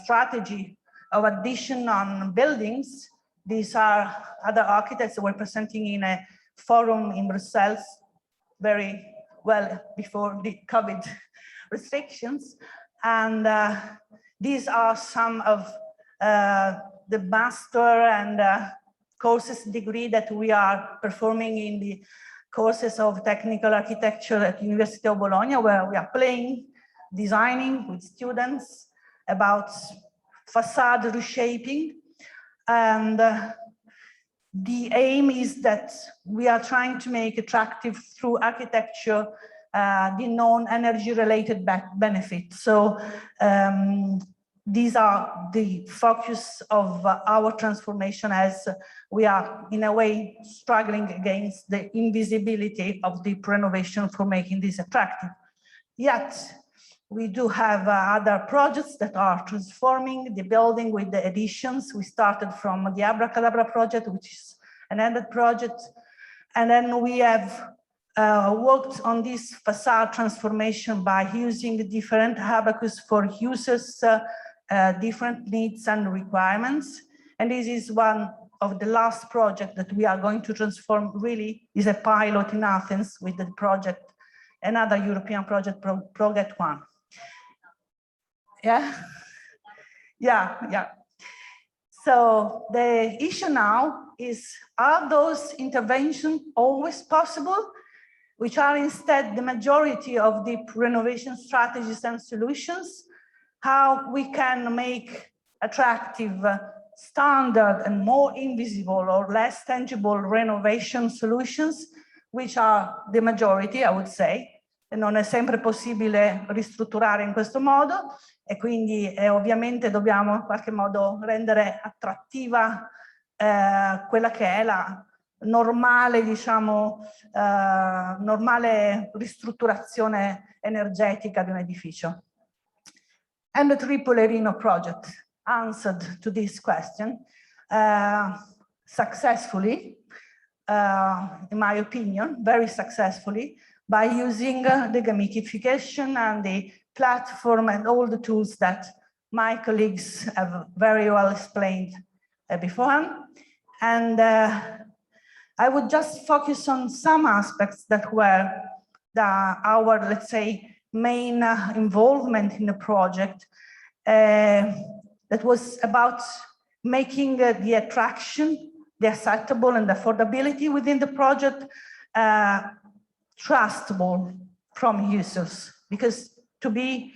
strategy of addition on buildings. These are other architects that were presenting in a forum in Brussels very well before the COVID restrictions. And these are some of the master and courses degree that we are performing in the courses of technical architecture at University of Bologna, where we are playing, designing with students about facade reshaping. And the aim is that we are trying to make attractive through architecture the non-energy related benefits. So these are the focus of our transformation, as we are in a way struggling against the invisibility of the renovation for making this attractive. Yet we do have other projects that are transforming the building with the additions. We started from the Abracadabra project, which is an ended project. And then we have worked on this facade transformation by using the different abacus for users, different needs and requirements. And this is one of the last project that we are going to transform, really is a pilot in Athens with the project, another European project, Project One. Yeah. So the issue now is, are those interventions always possible, which are instead the majority of the renovation strategies and solutions? How we can make attractive, standard and more invisible or less tangible renovation solutions, which are the majority, I would say. E non è sempre possibile ristrutturare in questo modo, e quindi ovviamente dobbiamo in qualche modo rendere attrattiva quella che è la normale, diciamo, normale ristrutturazione energetica di un edificio. And the TripleA-Reno project answered to this question successfully, in my opinion, very successfully, by using the gamification and the platform and all the tools that my colleagues have very well explained beforehand. And I would just focus on some aspects that were our, let's say, main involvement in the project. That was about making the attraction, the acceptable and the affordability within the project trustable from users, because to be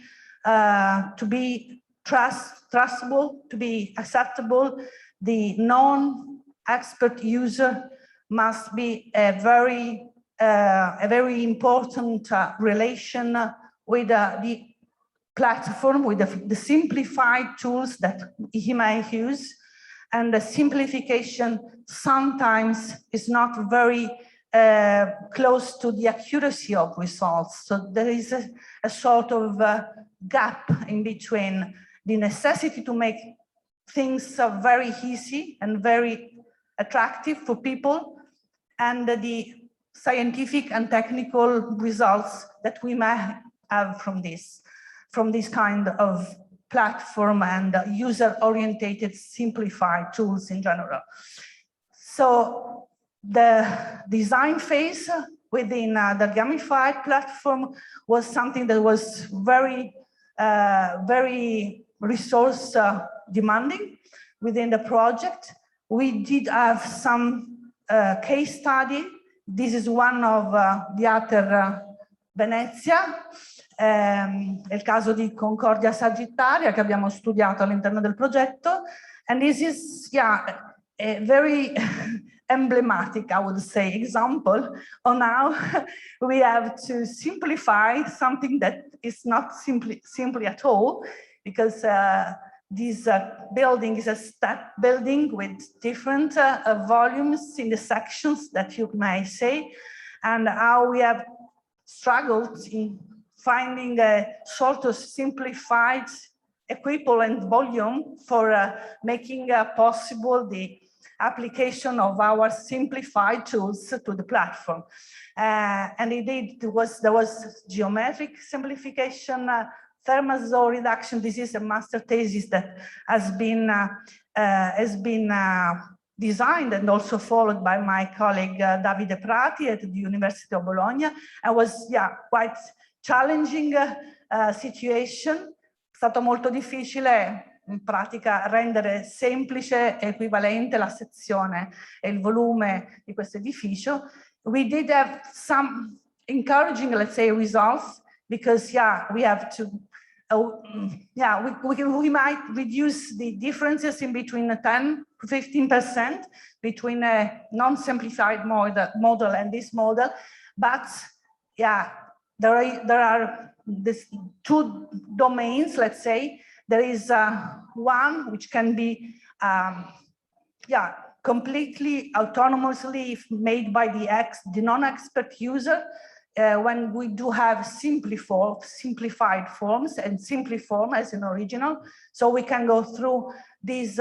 trustable, to be acceptable, the non-expert user must be a very important relation with the platform with the simplified tools that he may use. And the simplification sometimes is not very close to the accuracy of results. So there is a sort of gap in between the necessity to make things very easy and very attractive for people and the scientific and technical results that we may have from this kind of platform and user-oriented simplified tools in general. So the design phase within the gamified platform was something that was very, very resource demanding within the project. We did have some case study. This is one of Theater Venezia. È il caso di Concordia Sagittaria che abbiamo studiato all'interno del progetto. And this is, yeah, a very emblematic, I would say, example on how we have to simplify something that is not simply at all, because this building is a step building with different volumes in the sections that you may say, and how we have struggled in finding a sort of simplified equivalent volume for making possible the application of our simplified tools to the platform. And indeed, there was geometric simplification, thermal reduction. This is a master thesis that has been designed and also followed by my colleague Davide Prati at the University of Bologna, and was, yeah, quite challenging situation. È stato molto difficile in pratica rendere semplice e equivalente la sezione e il volume di questo edificio. We did have some encouraging, let's say, results, because, yeah, we have to, we might reduce the differences in between 10 to 15% between a non-simplified model and this model. But, yeah, there are these two domains, let's say. There is one which can be, completely autonomously made by the non-expert user when we do have simplified forms and simpliform as an original. So we can go through this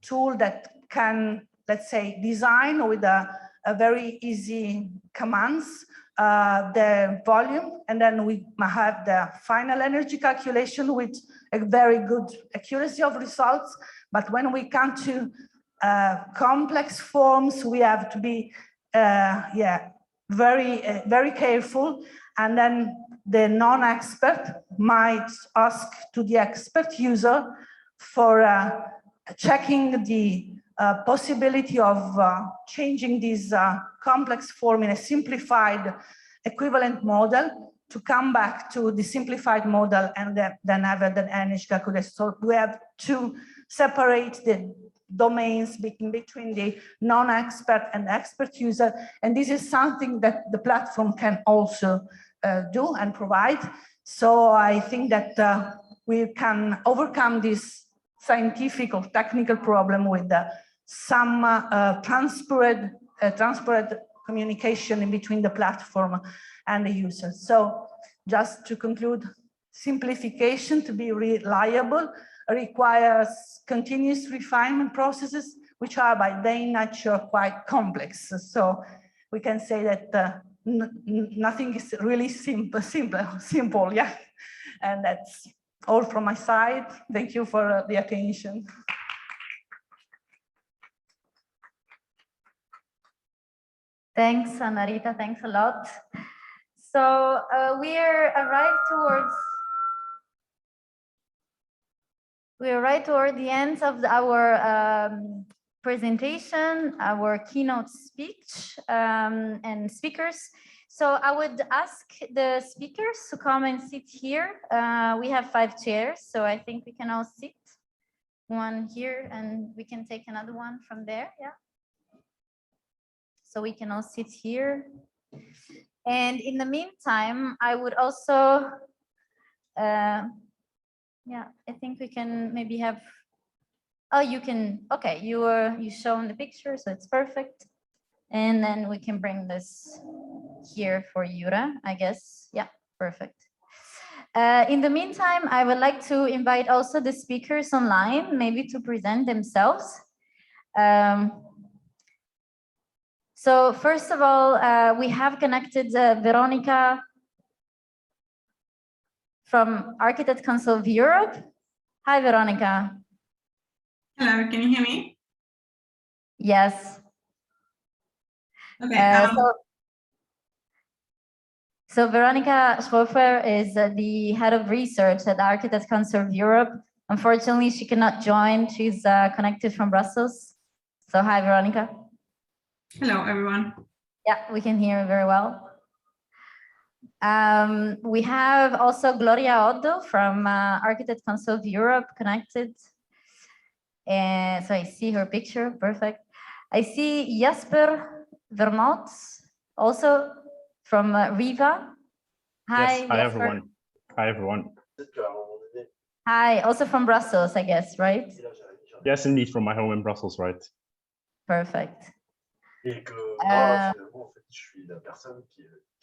tool that can, let's say, design with a very easy commands the volume, and then we have the final energy calculation with a very good accuracy of results. But when we come to complex forms, we have to be very careful, and then the non-expert might ask to the expert user for checking the possibility of changing this complex form in a simplified equivalent model to come back to the simplified model and then have an energy calculation. So we have to separate the domains between the non-expert and expert user. And this is something that the platform can also do and provide. So I think that we can overcome this scientific or technical problem with some transparent communication in between the platform and the user. So just to conclude, simplification to be reliable requires continuous refinement processes, which are by their nature quite complex. So we can say that nothing is really simple, yeah. And that's all from my side. Thank you for the attention. Thanks, Anarita, thanks a lot. So we arrived toward the end of our presentation, our keynote speech and speakers. So I would ask the speakers to come and sit here. We have 5 chairs, so I think we can all sit. One here, and we can take another one from there, yeah. So we can all sit here. And in the meantime, I would also Yeah, I think we can maybe have, oh, you can, okay, you shown the picture, so it's perfect. And then we can bring this here for Yura, I guess. Yeah, perfect. In the meantime, I would like to invite also the speakers online, maybe to present themselves. So first of all, we have connected Veronica from Architect Council of Europe. Hi, Veronica. Hello, can you hear me? Yes. Okay. So Veronica Schrofer is the head of research at the Architects Council of Europe. Unfortunately, she cannot join. She's connected from Brussels. So hi, Veronica. Hello, everyone. Yeah, we can hear you very well. We have also Gloria Oddo from Architects Council of Europe connected. And so I see her picture, perfect. I see Jasper Vermont also from Riva. Hi, yes, hi Jasper. everyone. Hi everyone. Hi, also from Brussels, I guess, right? Yes, indeed, from my home in Brussels, right? Perfect.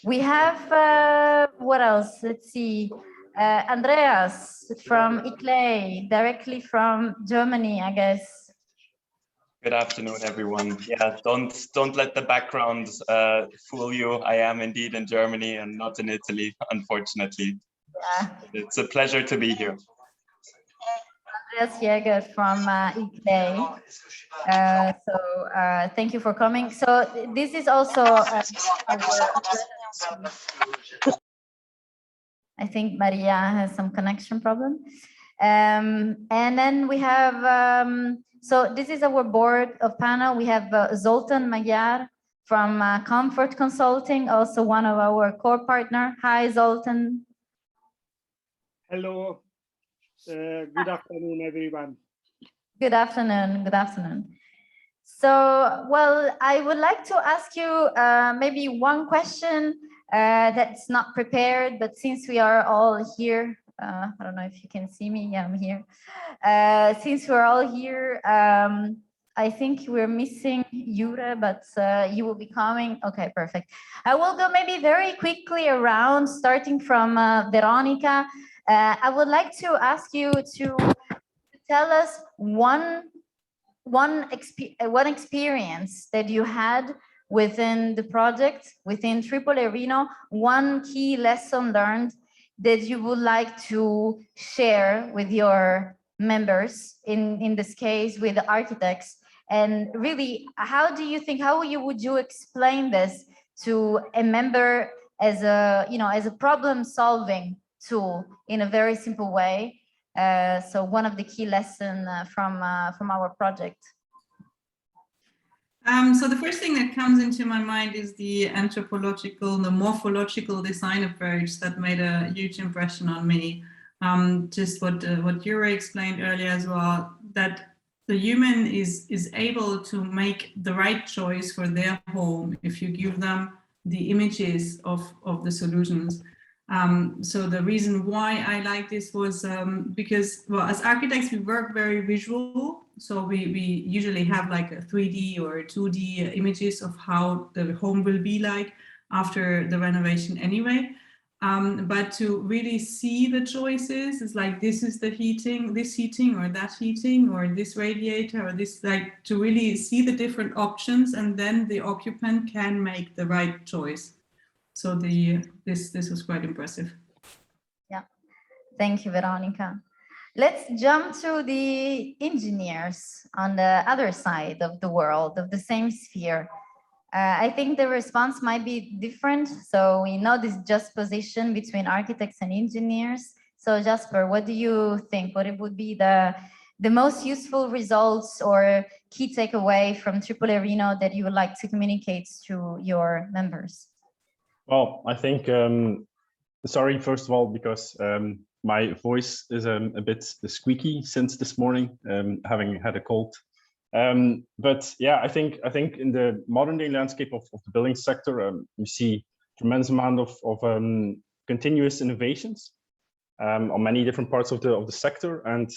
We have, what else? Let's see. Andreas from ICLEI, directly from Germany, I guess. Good afternoon, everyone. Yeah, don't let the background fool you. I am indeed in Germany and not in Italy, unfortunately. Yeah. It's a pleasure to be here. Andreas Jäger from ICLEI. Thank you for coming. So this is also I think Maria has some connection problem. And then we have, so this is our board of panel. We have Zoltan Magyar from Comfort Consulting, also one of our core partner. Hi, Zoltan. Hello. Good afternoon, everyone. Good afternoon. Good afternoon. So, well, I would like to ask you maybe one question that's not prepared, but since we are all here, I don't know if you can see me. Yeah, I'm here. Since we're all here, I think we're missing Jure, but you will be coming. Okay, perfect. I will go maybe very quickly around, starting from Veronica. I would like to ask you to tell us one experience that you had within the project, within TripleA-Reno, one key lesson learned that you would like to share with your members, in this case with the architects. And really, how do you think, would you explain this to a member as a, as a problem-solving tool in a very simple way? So one of the key lessons from our project. So the first thing that comes into my mind is the morphological design approach that made a huge impression on me. Just what Yura explained earlier as well, that the human is able to make the right choice for their home if you give them the images of the solutions. So the reason why I like this was because, well, as architects, we work very visual. So we usually have like a 3D or 2D images of how the home will be like after the renovation anyway. But to really see the choices, it's like, this is the heating, this heating or that heating, or this radiator, or this, like, to really see the different options, and then the occupant can make the right choice. So this was quite impressive. Yeah, thank you, Veronica. Let's jump to the engineers on the other side of the world, of the same sphere. I think the response might be different. So we know this just position between architects and engineers. So Jasper, what do you think? What it would be the most useful results or key takeaway from TripleA-Reno that you would like to communicate to your members? Well, I think, sorry, first of all, because my voice is a bit squeaky since this morning, having had a cold. But yeah, I think in the modern day landscape of the building sector, you see tremendous amount of continuous innovations. on many different parts of the sector, and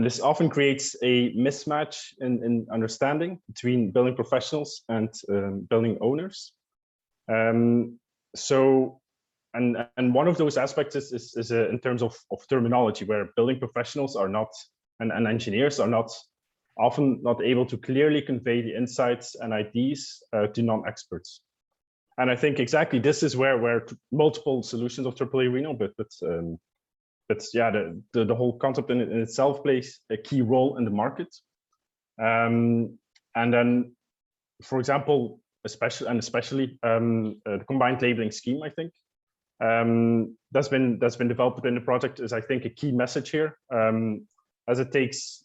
this often creates a mismatch in understanding between building professionals and building owners. So, and one of those aspects is in terms of terminology, where building professionals are not, and engineers are not often not able to clearly convey the insights and ideas to non-experts. And I think exactly this is where multiple solutions of TripleA-Reno, but yeah, the whole concept in itself plays a key role in the market. And then, for example, especially the combined labeling scheme, I think, that's been developed within the project is, I think, a key message here, as it takes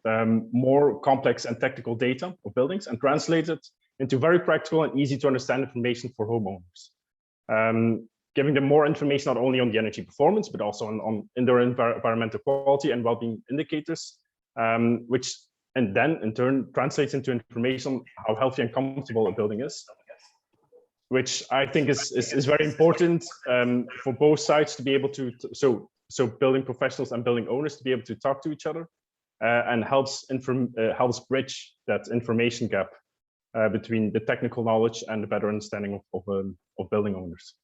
more complex and technical data of buildings and translates it into very practical and easy to understand information for homeowners, giving them more information not only on the energy performance, but also on indoor environmental quality and well-being indicators, which and then in turn translates into information on how healthy and comfortable a building is, which I think is very important for both sides to be able to so building professionals and building owners to be able to talk to each other, and helps bridge that information gap between the technical knowledge and the better understanding of building owners.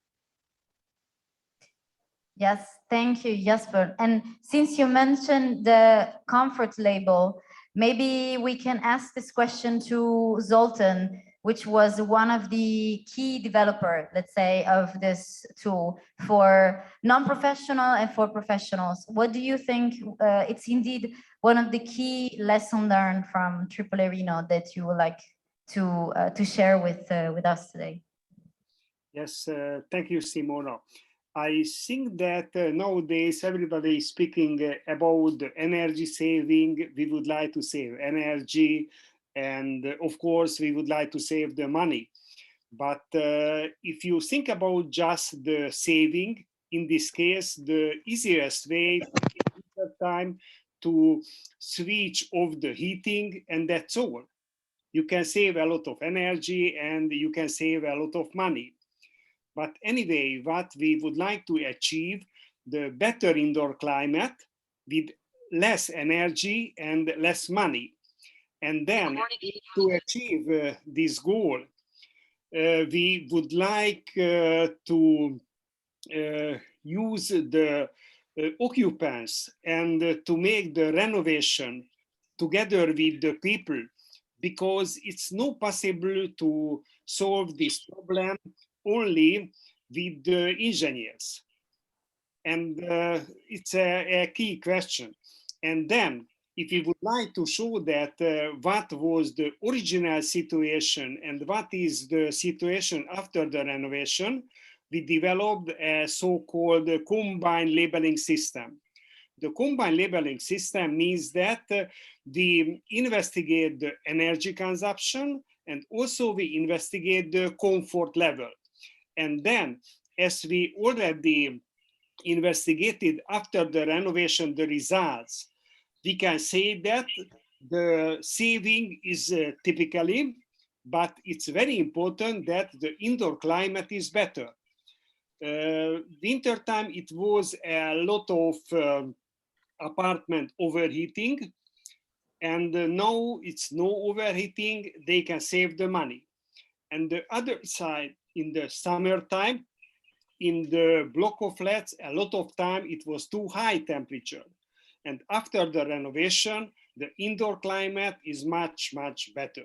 Yes, thank you, Jasper. And since you mentioned the comfort label, maybe we can ask this question to Zoltan, which was one of the key developer, let's say, of this tool for non-professional and for professionals. What do you think? It's indeed one of the key lessons learned from TripleA-Reno that you would like to share with us today. Yes, thank you, Simona. I think that nowadays everybody is speaking about energy saving. We would like to save energy, and of course we would like to save the money. But if you think about just the saving, in this case, the easiest way time to switch off the heating, and that's all. You can save a lot of energy and you can save a lot of money. But anyway, what we would like to achieve, the better indoor climate with less energy and less money. And then to achieve this goal, we would like to use the occupants and to make the renovation together with the people, because it's not possible to solve this problem only with the engineers. And it's a key question. And then if we would like to show that what was the original situation and what is the situation after the renovation, we developed a so-called combined labeling system. The combined labeling system means that we investigate the energy consumption and also we investigate the comfort level. And then, as we already investigated after the renovation the results, we can say that the saving is typically, but it's very important that the indoor climate is better. Winter time, it was a lot of apartment overheating, and now it's no overheating, they can save the money. And the other side, in the summertime, in the block of flats, a lot of time it was too high temperature. And after the renovation, the indoor climate is much, much better.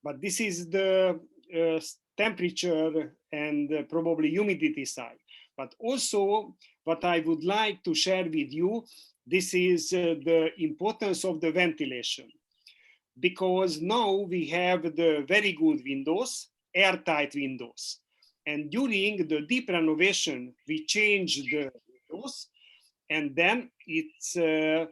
But this is the temperature and probably humidity side. But also what I would like to share with you, this is the importance of the ventilation. Because now we have the very good windows, airtight windows. And during the deep renovation, we changed the windows. And then it's the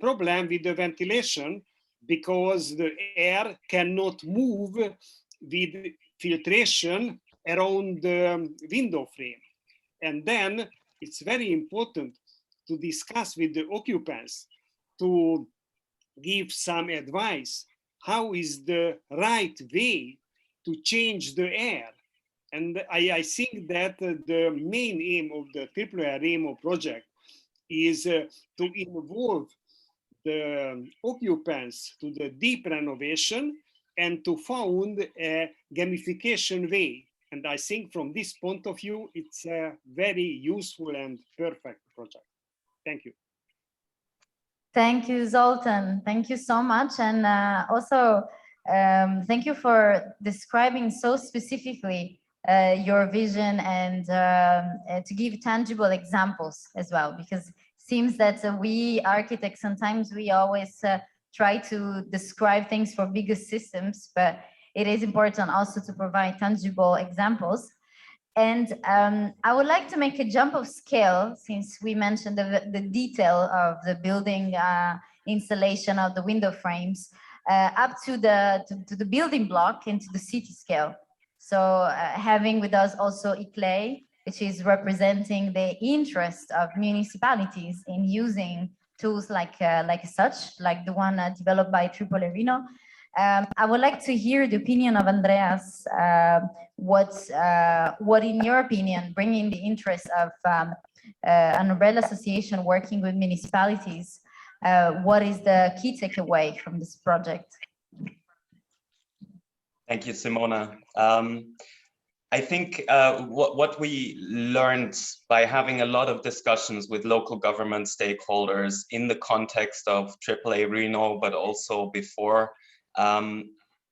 problem with the ventilation, because the air cannot move with filtration around the window frame. And then it's very important to discuss with the occupants to give some advice. How is the right way to change the air? And I think that the main aim of the TripleA-Reno project is to involve the occupants to the deep renovation and to found a gamification way. And I think from this point of view, it's a very useful and perfect project. Thank you. Thank you, Zoltan. Thank you so much. And also, thank you for describing so specifically your vision and to give tangible examples as well, because it seems that we architects, sometimes we always try to describe things for bigger systems, but it is important also to provide tangible examples. And I would like to make a jump of scale, since we mentioned the detail of the building installation of the window frames, up to the building block into the city scale. So having with us also ICLEI, which is representing the interest of municipalities in using tools like such, like the one developed by TripleA-Reno. I would like to hear the opinion of Andreas. What, in your opinion, bringing the interest of an umbrella association working with municipalities, what is the key takeaway from this project? Thank you, Simona. I think what we learned by having a lot of discussions with local government stakeholders in the context of TripleA-Reno, but also before,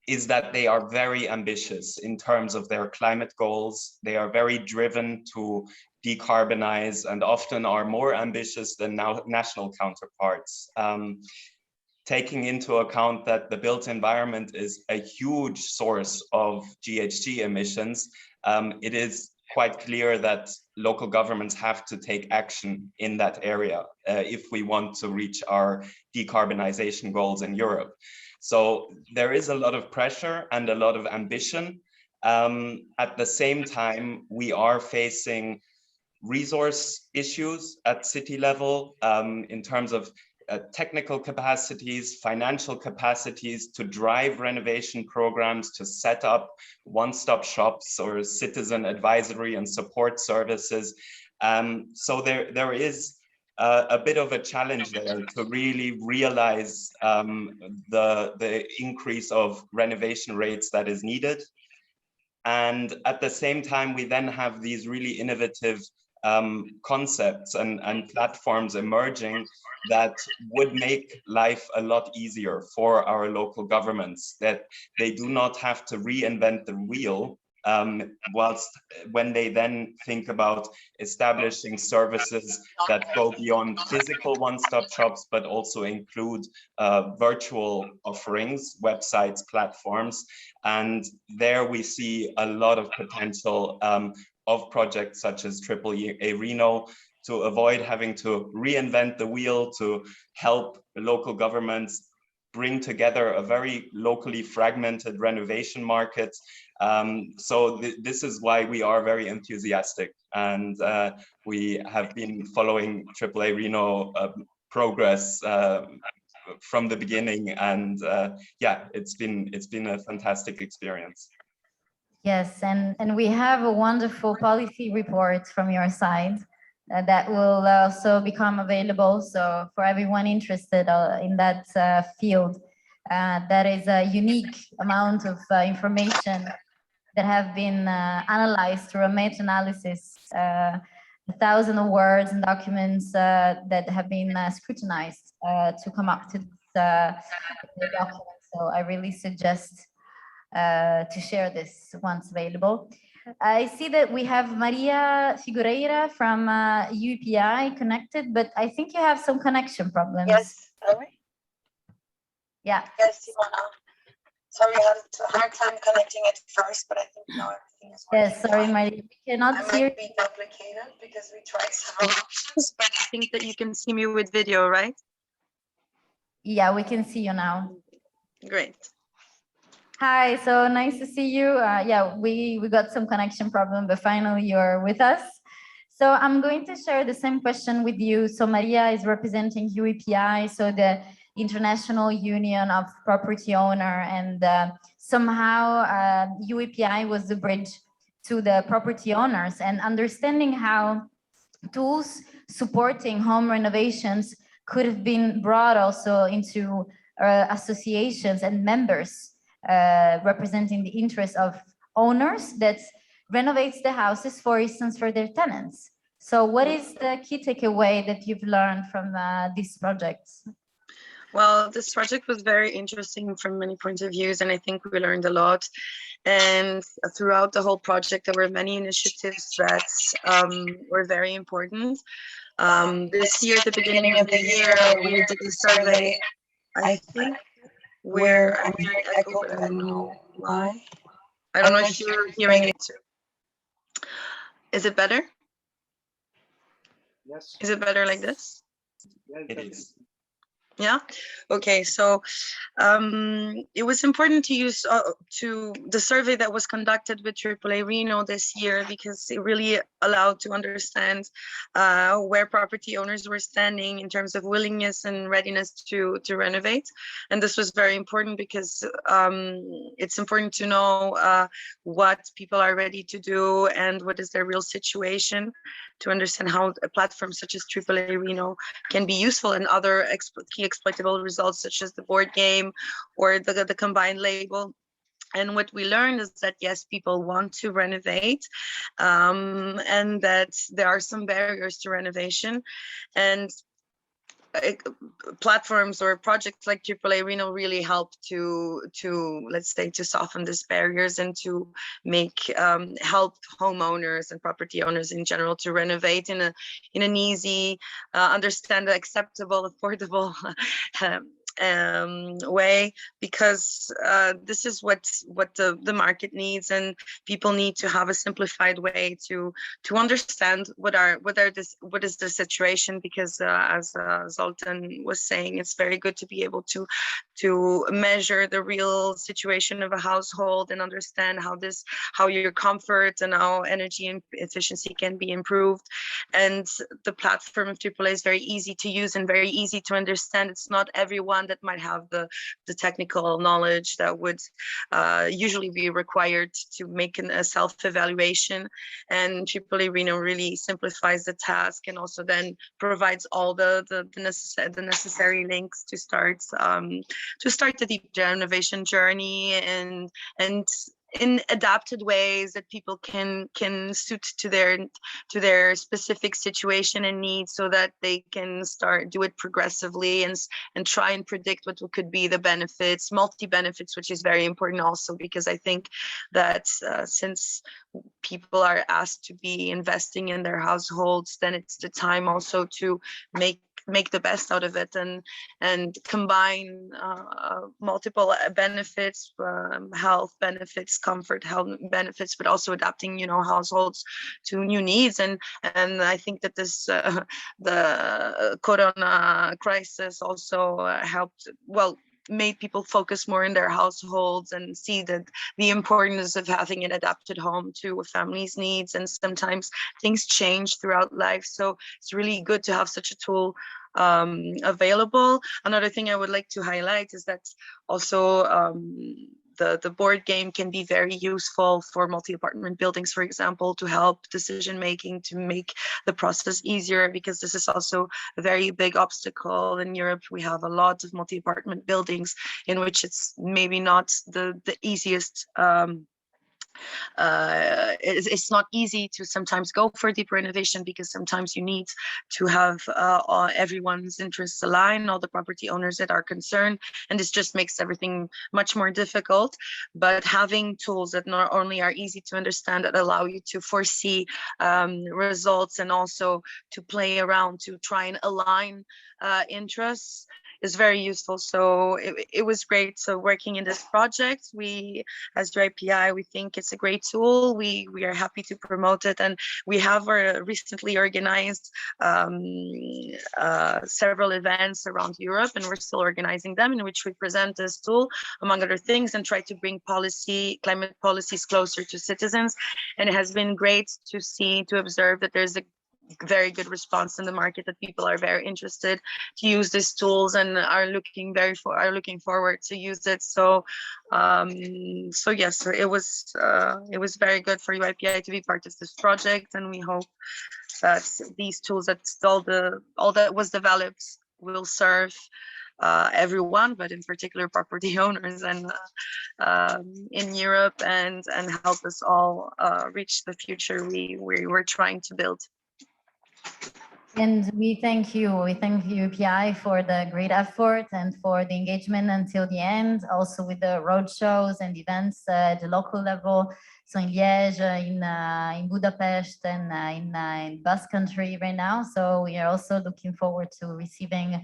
is that they are very ambitious in terms of their climate goals. They are very driven to decarbonize and often are more ambitious than national counterparts. Taking into account that the built environment is a huge source of GHG emissions, it is quite clear that local governments have to take action in that area if we want to reach our decarbonization goals in Europe. So there is a lot of pressure and a lot of ambition. At the same time, we are facing resource issues at city level in terms of technical capacities, financial capacities to drive renovation programs, to set up one-stop shops or citizen advisory and support services. So there is a bit of a challenge there to really realize the increase of renovation rates that is needed. And at the same time, we then have these really innovative concepts and platforms emerging that would make life a lot easier for our local governments, that they do not have to reinvent the wheel when they then think about establishing services that go beyond physical one-stop shops, but also include virtual offerings, websites, platforms. And there we see a lot of potential of projects such as TripleA-Reno to avoid having to reinvent the wheel, to help local governments bring together a very locally fragmented renovation market. So this is why we are very enthusiastic, and we have been following TripleA-Reno progress from the beginning, and yeah, it's been a fantastic experience. Yes, and we have a wonderful policy report from your side that will also become available. So for everyone interested in that field, that is a unique amount of information that have been analyzed through a meta-analysis, 1,000 words and documents that have been scrutinized to come up to the document. So I really suggest to share this once available. I see that we have Maria Figueiredo from UPI connected, but I think you have some connection problems. Yes, sorry. Yeah. Yes, Simona. Sorry, I had a hard time connecting it first, but I think now everything is working. Yes, sorry, Maria. We cannot hear. It might be complicated because we tried several options, but I think that you can see me with video, right? Yeah, we can see you now. Great. Hi, so nice to see you. Yeah, we got some connection problem, but finally you're with us. So I'm going to share the same question with you. So Maria is representing UEPI, so the International Union of Property Owner, and somehow UEPI was the bridge to the property owners and understanding how tools supporting home renovations could have been brought also into associations and members representing the interests of owners that renovates the houses, for instance, for their tenants. So what is the key takeaway that you've learned from these projects? Well, this project was very interesting from many points of views, and I think we learned a lot. And throughout the whole project, there were many initiatives that were very important. This year, at the beginning of the year, we did a survey, I think, where I'm hearing echo, but I don't know why. I don't know if you're hearing it too. Is it better? Yes. Is it better like this? Yeah, It is. Yeah. Okay. So it was important to use the survey that was conducted with TripleA-Reno this year, because it really allowed to understand where property owners were standing in terms of willingness and readiness to renovate. And this was very important because it's important to know what people are ready to do and what is their real situation, to understand how a platform such as TripleA-Reno can be useful, and other key exploitable results such as the board game or the combined label. And what we learned is that, yes, people want to renovate, and that there are some barriers to renovation. And platforms or projects like TripleA-Reno really help to let's say to soften these barriers and to make help homeowners and property owners in general to renovate in an easy, understand, acceptable, affordable way, because this is what the market needs, and people need to have a simplified way to understand what is the situation, because as Zoltan was saying, it's very good to be able to measure the real situation of a household and understand how your comfort and how energy and efficiency can be improved. And the platform of TripleA is very easy to use and very easy to understand. It's not everyone that might have the technical knowledge that would usually be required to make a self-evaluation. And TripleA-Reno really simplifies the task, and also then provides all the necessary links to start the deep renovation journey, and in adapted ways that people can suit to their specific situation and needs, so that they can do it progressively and try and predict what could be the benefits, multi-benefits, which is very important also, because I think that since people are asked to be investing in their households, then it's the time also to make the best out of it and combine multiple benefits, health benefits, comfort, health benefits, but also adapting, households to new needs. And I think that this the Corona crisis also helped, made people focus more in their households and see that the importance of having an adapted home to a family's needs. And sometimes things change throughout life, so it's really good to have such a tool available. Another thing I would like to highlight is that also the board game can be very useful for multi-apartment buildings, for example, to help decision making, to make the process easier, because this is also a very big obstacle in Europe. We have a lot of multi-apartment buildings in which it's maybe not the easiest. It's not easy to sometimes go for deep renovation, because sometimes you need to have everyone's interests aligned, all the property owners that are concerned, and this just makes everything much more difficult. But having tools that not only are easy to understand, that allow you to foresee results, and also to play around to try and align interests, is very useful. So it was great. So working in this project, we, as JPI, we think it's a great tool. We are happy to promote it, and we have recently organized several events around Europe, and we're still organizing them, in which we present this tool, among other things, and try to bring climate policies closer to citizens. And it has been great to observe that there's a very good response in the market, that people are very interested to use these tools and are looking forward to use it. So so yes, it was very good for UIPI to be part of this project, and we hope that these tools, that all that was developed, will serve everyone, but in particular property owners and in Europe, and help us all reach the future we were trying to build. And we thank you. We thank UPI for the great effort and for the engagement until the end, also with the roadshows and events at the local level. So in Liège, in Budapest, and in Basque Country right now. So we are also looking forward to receiving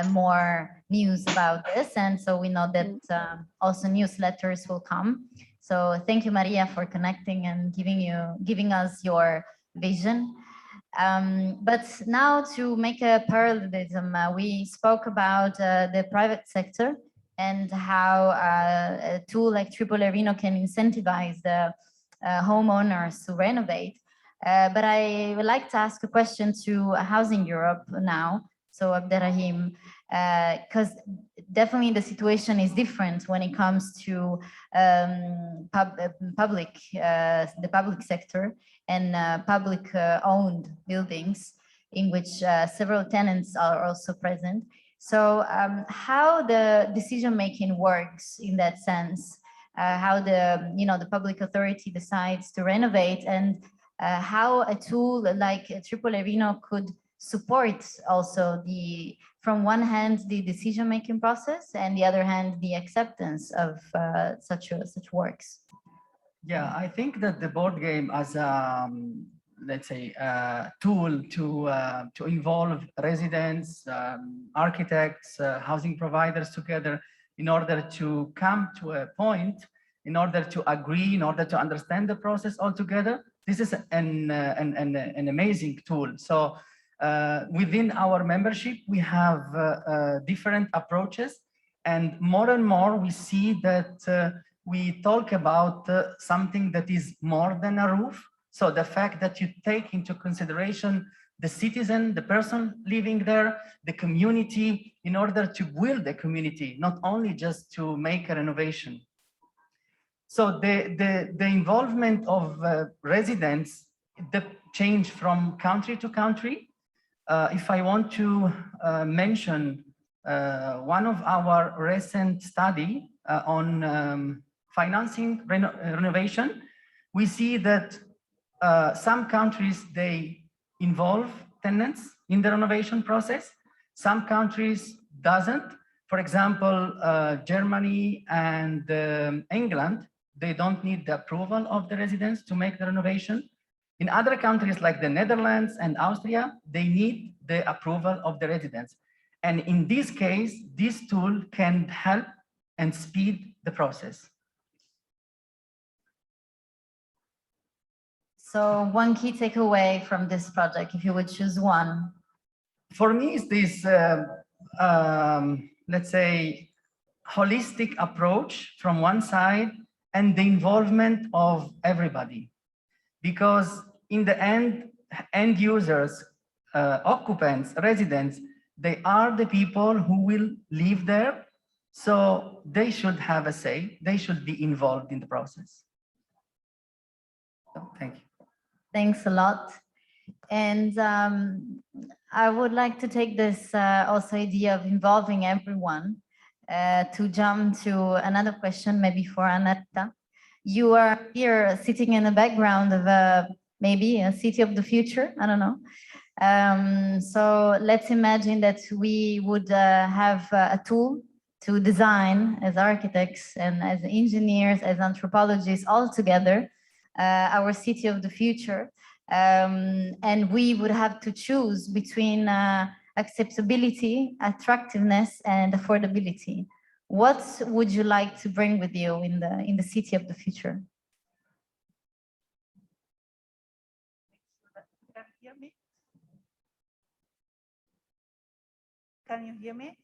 more news about this. And so we know that also newsletters will come. So thank you, Maria, for connecting and giving us your vision. But now, to make a parallelism, we spoke about the private sector and how a tool like TripleA-Reno can incentivize the homeowners to renovate. But I would like to ask a question to Housing Europe now, so Abderrahim, because definitely the situation is different when it comes to the public sector and public owned buildings in which several tenants are also present. So how the decision making works in that sense, how the public authority decides to renovate, and how a tool like TripleA-Reno could support also from one hand the decision making process, and the other hand the acceptance of such works. Yeah, I think that the board game as a, let's say, a tool to involve residents, architects, housing providers together in order to come to a point, in order to agree, in order to understand the process altogether. This is an amazing tool. So within our membership, we have different approaches, and more we see that we talk about something that is more than a roof. So the fact that you take into consideration the citizen, the person living there, the community, in order to build a community, not only just to make a renovation. So the involvement of residents, the change from country to country. If I want to mention one of our recent study on financing renovation, we see that some countries, they involve tenants in the renovation process. Some countries doesn't. For example, Germany and England, they don't need the approval of the residents to make the renovation. In other countries like the Netherlands and Austria, they need the approval of the residents. And in this case, this tool can help and speed the process. So one key takeaway from this project, if you would choose one. For me, is this, let's say, holistic approach from one side and the involvement of everybody. Because in the end users, occupants, residents, they are the people who will live there. So they should have a say, they should be involved in the process. So, thank you. Thanks a lot. And I would like to take this also idea of involving everyone to jump to another question, maybe for Annetta. You are here sitting in the background of maybe a city of the future, I don't know. So let's imagine that we would have a tool to design as architects and as engineers, as anthropologists all together, our city of the future. And we would have to choose between acceptability, attractiveness, and affordability. What would you like to bring with you in the city of the future? Can you hear me?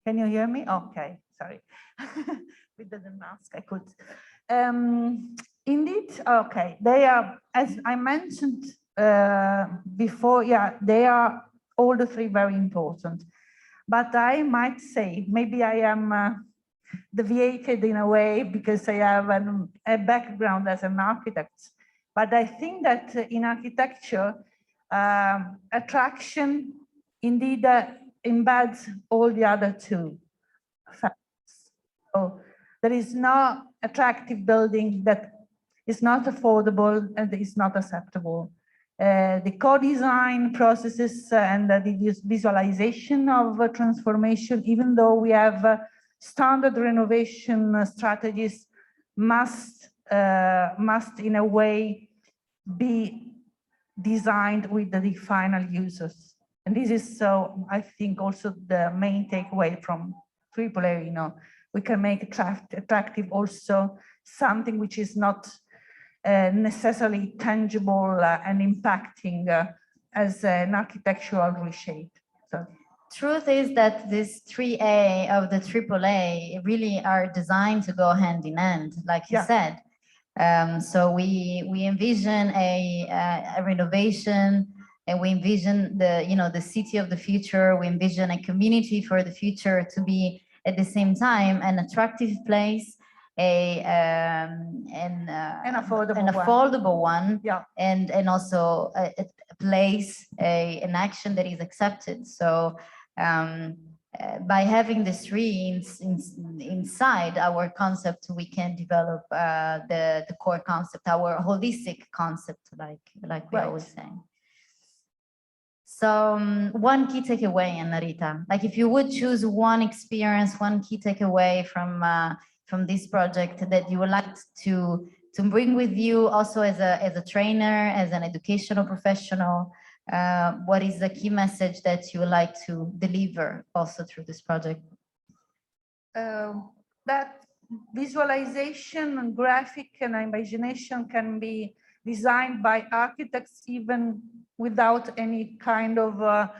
Can you hear me? Okay, sorry. With the mask, I could. Indeed, okay. They are, as I mentioned before, yeah, they are all the three very important. But I might say, maybe I am deviated in a way because I have a background as an architect. But I think that in architecture, attraction indeed embeds all the other two factors. So there is no attractive building that is not affordable and is not acceptable. The co-design processes and the visualization of transformation, even though we have standard renovation strategies, must in a way be designed with the final users. And this is, so I think, also the main takeaway from TripleA-Reno. We can make attractive also something which is not necessarily tangible and impacting as an architectural reshape. So. Truth is that this 3A of the AAA really are designed to go hand in hand, like you said. So we envision a renovation, and we envision the city of the future. We envision a community for the future to be at the same time an attractive place, an affordable one, yeah, and also a place, an action that is accepted. So by having the three inside our concept, we can develop the core concept, our holistic concept, like we always say. So one key takeaway, Annarita, like if you would choose one experience, one key takeaway from this project that you would like to bring with you also as a trainer, as an educational professional, what is the key message that you would like to deliver also through this project? That visualization and graphic and imagination can be designed by architects even without any kind of a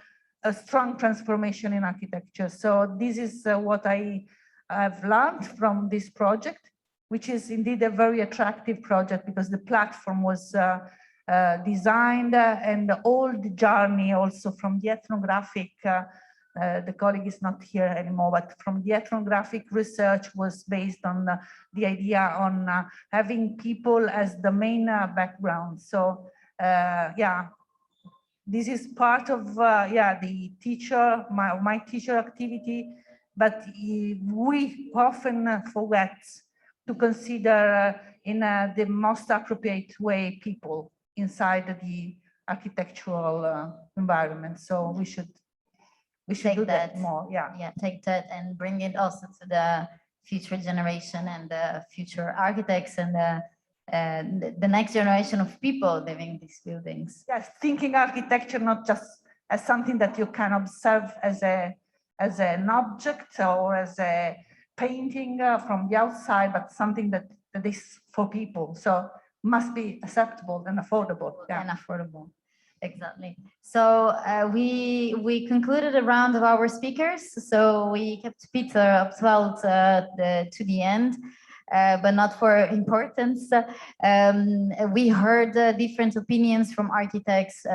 strong transformation in architecture. So this is what I have learned from this project, which is indeed a very attractive project because the platform was designed and all the journey also from the ethnographic, the colleague is not here anymore, but from the ethnographic research was based on the idea on having people as the main background. So yeah, this is part of the teacher, my teacher activity, but we often forget to consider in the most appropriate way people inside the architectural environment. So we should do that more. Yeah, take that and bring it also to the future generation and the future architects and the next generation of people living in these buildings. Yes, thinking architecture not just as something that you can observe as an object or as a painting from the outside, but something that is for people. So must be acceptable and affordable. Yeah. And affordable. Exactly. So we concluded a round of our speakers. So we kept Peter up to the end, but not for importance. We heard different opinions from architects,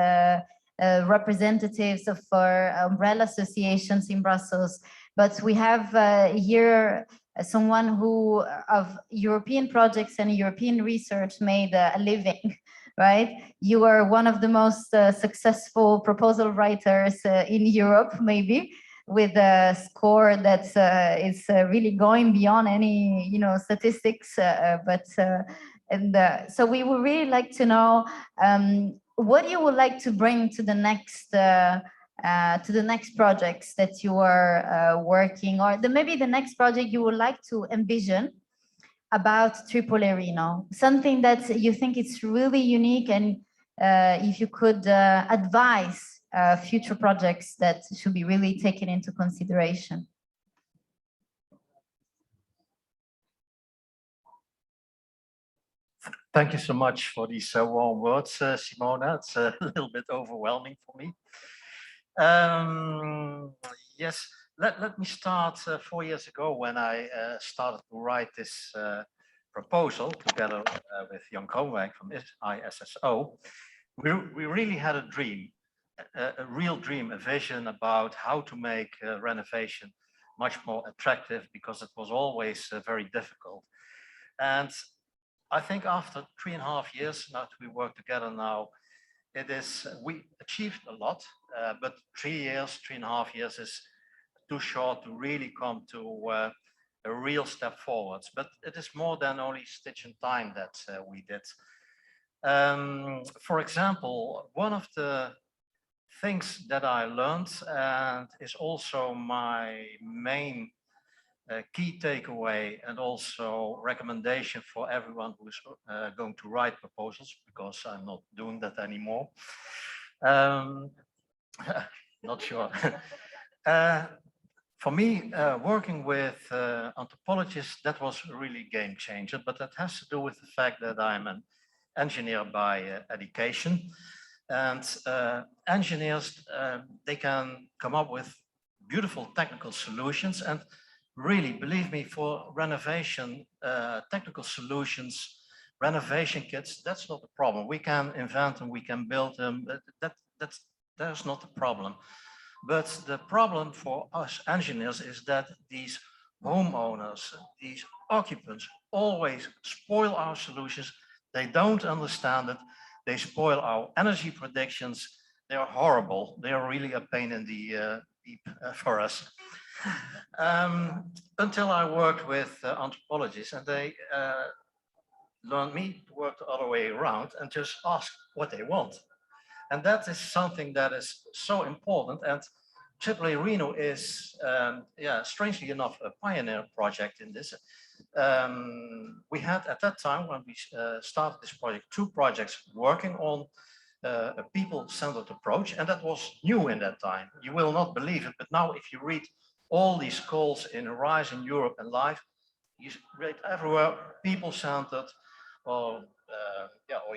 representatives of umbrella associations in Brussels, but we have here someone who of European projects and European research made a living, right? You are one of the most successful proposal writers in Europe, maybe, with a score that is really going beyond any, statistics. So we would really like to know what you would like to bring to the next projects that you are working, or maybe the next project you would like to envision about TripleA-Reno, something that you think it's really unique, and if you could advise future projects that should be really taken into consideration. Thank you so much for these warm words, Simona. It's a little bit overwhelming for me. Yes, let me start 4 years ago when I started to write this proposal together with Jan Kroonwijk from ISSO. we really had a dream, a real dream, a vision about how to make renovation much more attractive, because it was always very difficult. And I think after 3.5 years, now that we work together now, we achieved a lot, but 3 years, 3.5 years is too short to really come to a real step forwards. But it is more than only stitch in time that we did. For example, one of the things that I learned, and is also my main key takeaway and also recommendation for everyone who is going to write proposals, because I'm not doing that anymore. Not sure. For me, working with anthropologists, that was really a game changer, but that has to do with the fact that I'm an engineer by education. And engineers, they can come up with beautiful technical solutions. And really, believe me, for renovation, technical solutions, renovation kits, that's not the problem. We can invent them, we can build them, that's not the problem. But the problem for us engineers is that these homeowners, these occupants, always spoil our solutions. They don't understand it. They spoil our energy predictions. They are horrible. They are really a pain in the deep for us. Until I worked with anthropologists, and they learned me to work the other way around and just ask what they want. And that is something that is so important. And TripleA-Reno is, strangely enough, a pioneer project in this. We had at that time, when we started this project, 2 projects working on a people-centered approach, and that was new in that time. You will not believe it, but now if you read all these calls in Horizon Europe and Live, you read everywhere people-centered or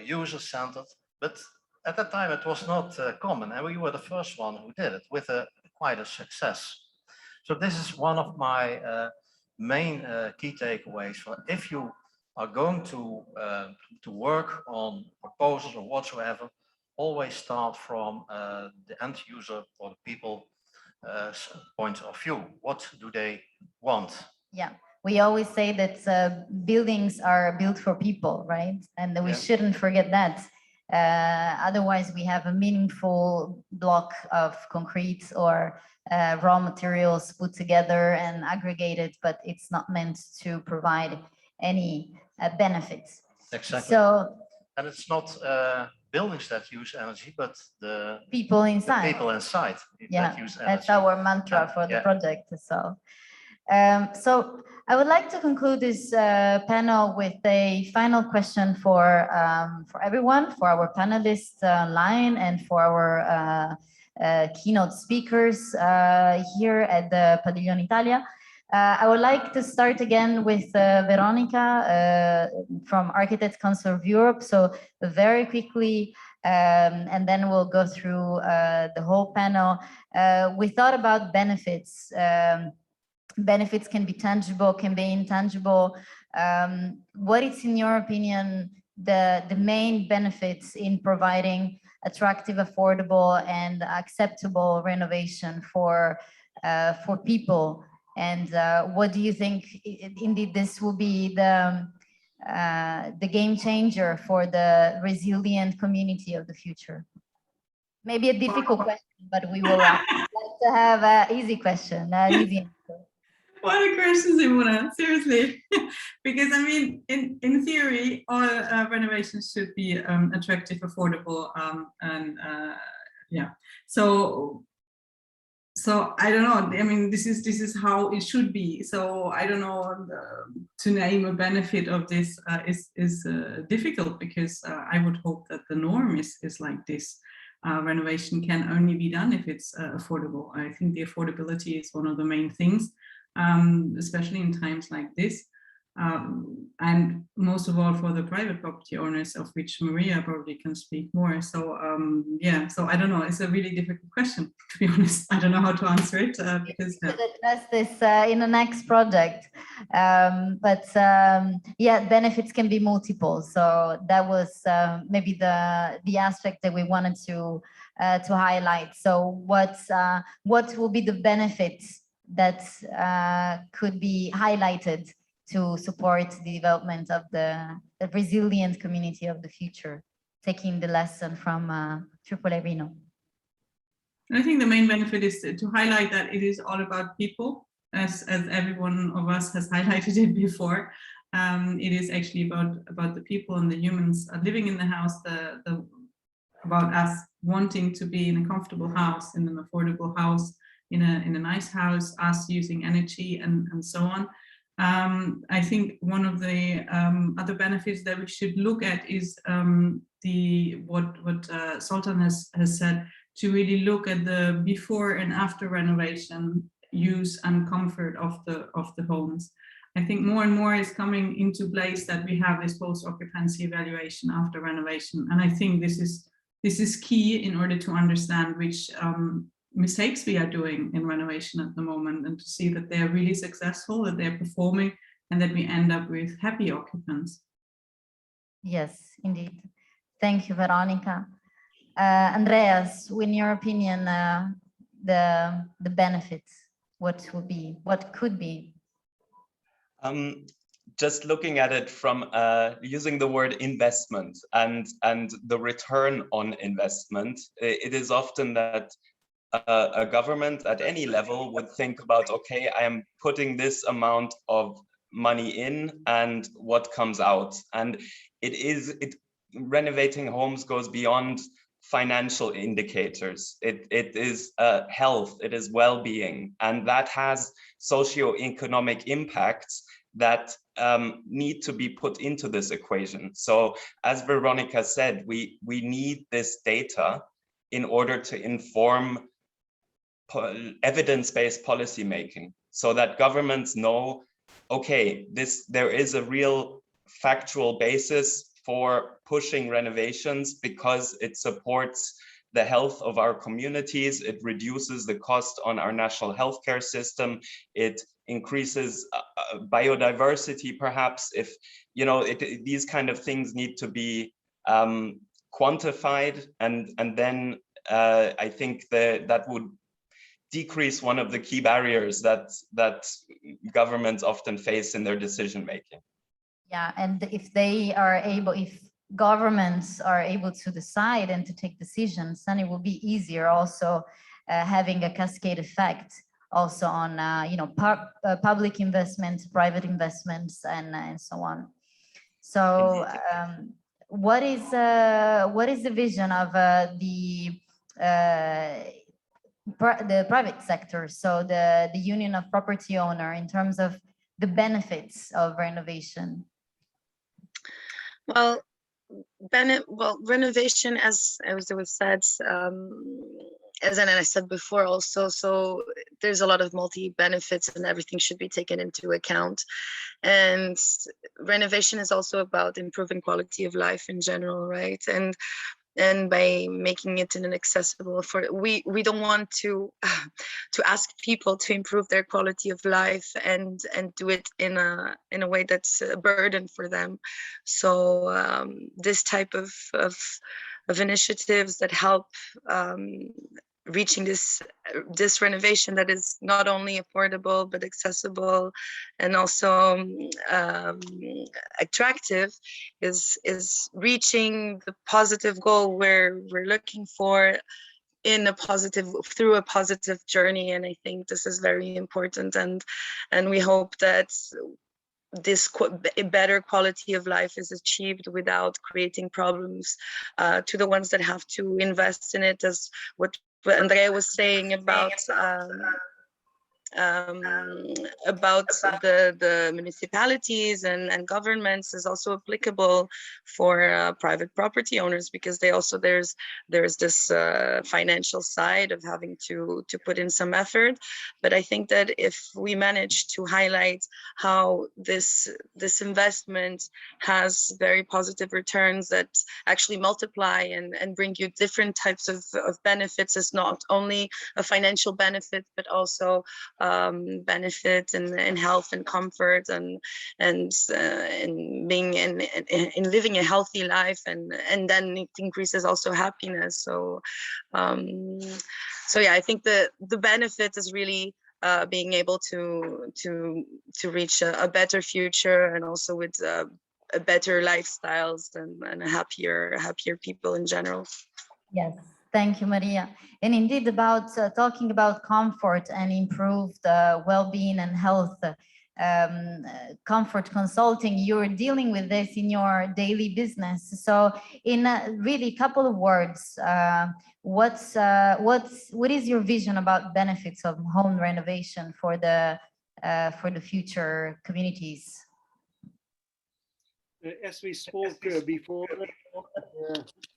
user-centered. But at that time, it was not common, and we were the first one who did it with quite a success. So this is one of my main key takeaways for if you are going to work on proposals or whatsoever, always start from the end user or the people point of view. What do they want? Yeah, we always say that buildings are built for people, right? And we shouldn't forget that. Otherwise, we have a meaningful block of concrete or raw materials put together and aggregated, but it's not meant to provide any benefits. Exactly. So, and it's not buildings that use energy, but the people inside. The people inside that use energy. That's our mantra for the project. So I would like to conclude this panel with a final question for everyone, for our panelists online and for our keynote speakers here at the Padiglione Italia. I would like to start again with Veronica from Architects Council of Europe. So very quickly, and then we'll go through the whole panel. We thought about benefits. Benefits can be tangible, can be intangible. What is, in your opinion, the main benefits in providing attractive, affordable, and acceptable renovation for people? And what do you think, indeed, this will be the game changer for the resilient community of the future? Maybe a difficult question, but we will like to have an easy question, an easy answer. What a question, Simona, seriously. Because I mean, in theory, all renovations should be attractive, affordable, and So I don't know. I mean, this is how it should be. So I don't know. To name a benefit of this is difficult, because I would hope that the norm is like this. Renovation can only be done if it's affordable. I think the affordability is one of the main things. Especially in times like this. and most of all for the private property owners, of which Maria probably can speak more. So yeah, so I don't know, it's a really difficult question, to be honest. I don't know how to answer it because we should address this in the next project, yeah, benefits can be multiple. So that was maybe the aspect that we wanted to highlight. So what will be the benefits that could be highlighted to support the development of the resilient community of the future, taking the lesson from TripleA-Reno? I think the main benefit is to highlight that it is all about people, as every one of us has highlighted it before. It is actually about the people and the humans living in the house, about us wanting to be in a comfortable house, in an affordable house, in a nice house, us using energy and so on. I think one of the other benefits that we should look at is what Sultan has said, to really look at the before and after renovation use and comfort of the homes. I think more and more is coming into place that we have this post-occupancy evaluation after renovation, and I think this is key in order to understand which mistakes we are doing in renovation at the moment, and to see that they are really successful, that they're performing, and that we end up with happy occupants. Yes, indeed. Thank you, Veronica. Andreas, in your opinion, the benefits, what could be? Just looking at it from using the word investment and the return on investment, it is often that a government at any level would think about, okay, I am putting this amount of money in and what comes out. And renovating homes goes beyond financial indicators. It is health, it is well-being, and that has socio-economic impacts that need to be put into this equation. So as Veronica said, we need this data in order to inform evidence-based policy making, so that governments know, okay, there is a real factual basis for pushing renovations because it supports the health of our communities, it reduces the cost on our national healthcare system, it increases biodiversity, perhaps, if these kind of things need to be quantified, and then I think that would decrease one of the key barriers that governments often face in their decision making. Yeah, and if governments are able to decide and to take decisions, then it will be easier also having a cascade effect also on public investments, private investments, and so on. So what is the vision of the private sector, so the union of property owner, in terms of the benefits of renovation? Well, renovation, as it was said, as I said before also, so there's a lot of multi-benefits and everything should be taken into account. And renovation is also about improving quality of life in general, right? And by making it inaccessible we don't want to ask people to improve their quality of life and do it in a way that's a burden for them. So this type of initiatives that help reaching this renovation that is not only affordable but accessible and also attractive is reaching the positive goal where we're looking for through a positive journey. And I think this is very important, and we hope that this better quality of life is achieved without creating problems to the ones that have to invest in it, as what Andrea was saying about about the municipalities and governments is also applicable for private property owners, because they also there's this financial side of having to put in some effort. But I think that if we manage to highlight how this investment has very positive returns that actually multiply and bring you different types of benefits, it's not only a financial benefit, but also benefit in health and comfort and being in living a healthy life, and then it increases also happiness. So yeah, I think the benefit is really being able to reach a better future, and also with a better lifestyles and happier people in general. Yes, thank you, Maria. And indeed, about talking about comfort and improved well-being and health, comfort consulting, you're dealing with this in your daily business. So in really couple of words, what is your vision about benefits of home renovation for the future communities? As we spoke before,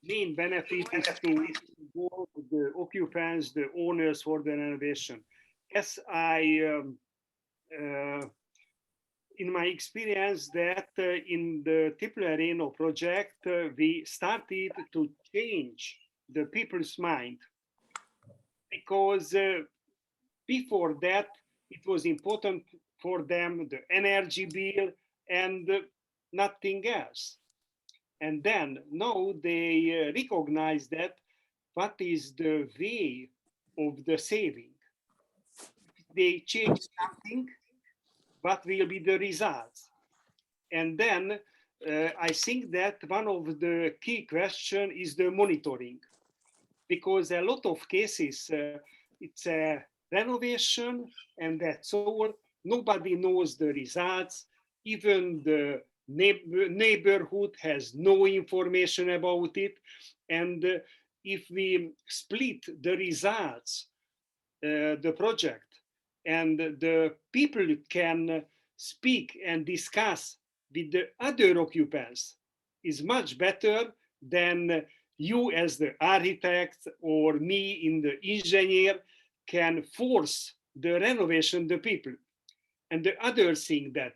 main benefit is to involve the occupants, the owners for the renovation. As in my experience, that in the TripleA-Reno project, we started to change the people's mind, because before that, it was important for them, the energy bill and nothing else. And then now they recognize that what is the way of the saving. They change something, what will be the results? And then I think that one of the key questions is the monitoring, because a lot of cases, it's a renovation and that's all. Nobody knows the results. Even the neighborhood has no information about it. And if we split the results, the project, and the people can speak and discuss with the other occupants, is much better than you as the architect or me in the engineer can force the renovation the people. And the other thing that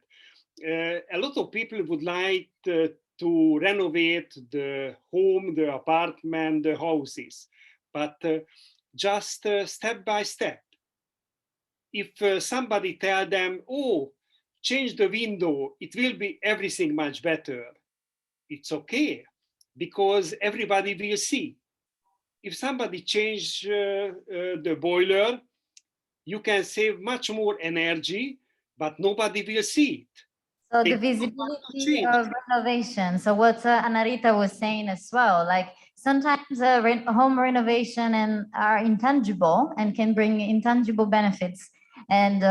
a lot of people would like to renovate the home, the apartment, the houses, but just step by step. If somebody tell them, oh, change the window, it will be everything much better. It's okay, because everybody will see. If somebody change the boiler, you can save much more energy, but nobody will see it. So the visibility of renovation. So what Anarita was saying as well, like sometimes home renovation are intangible and can bring intangible benefits. And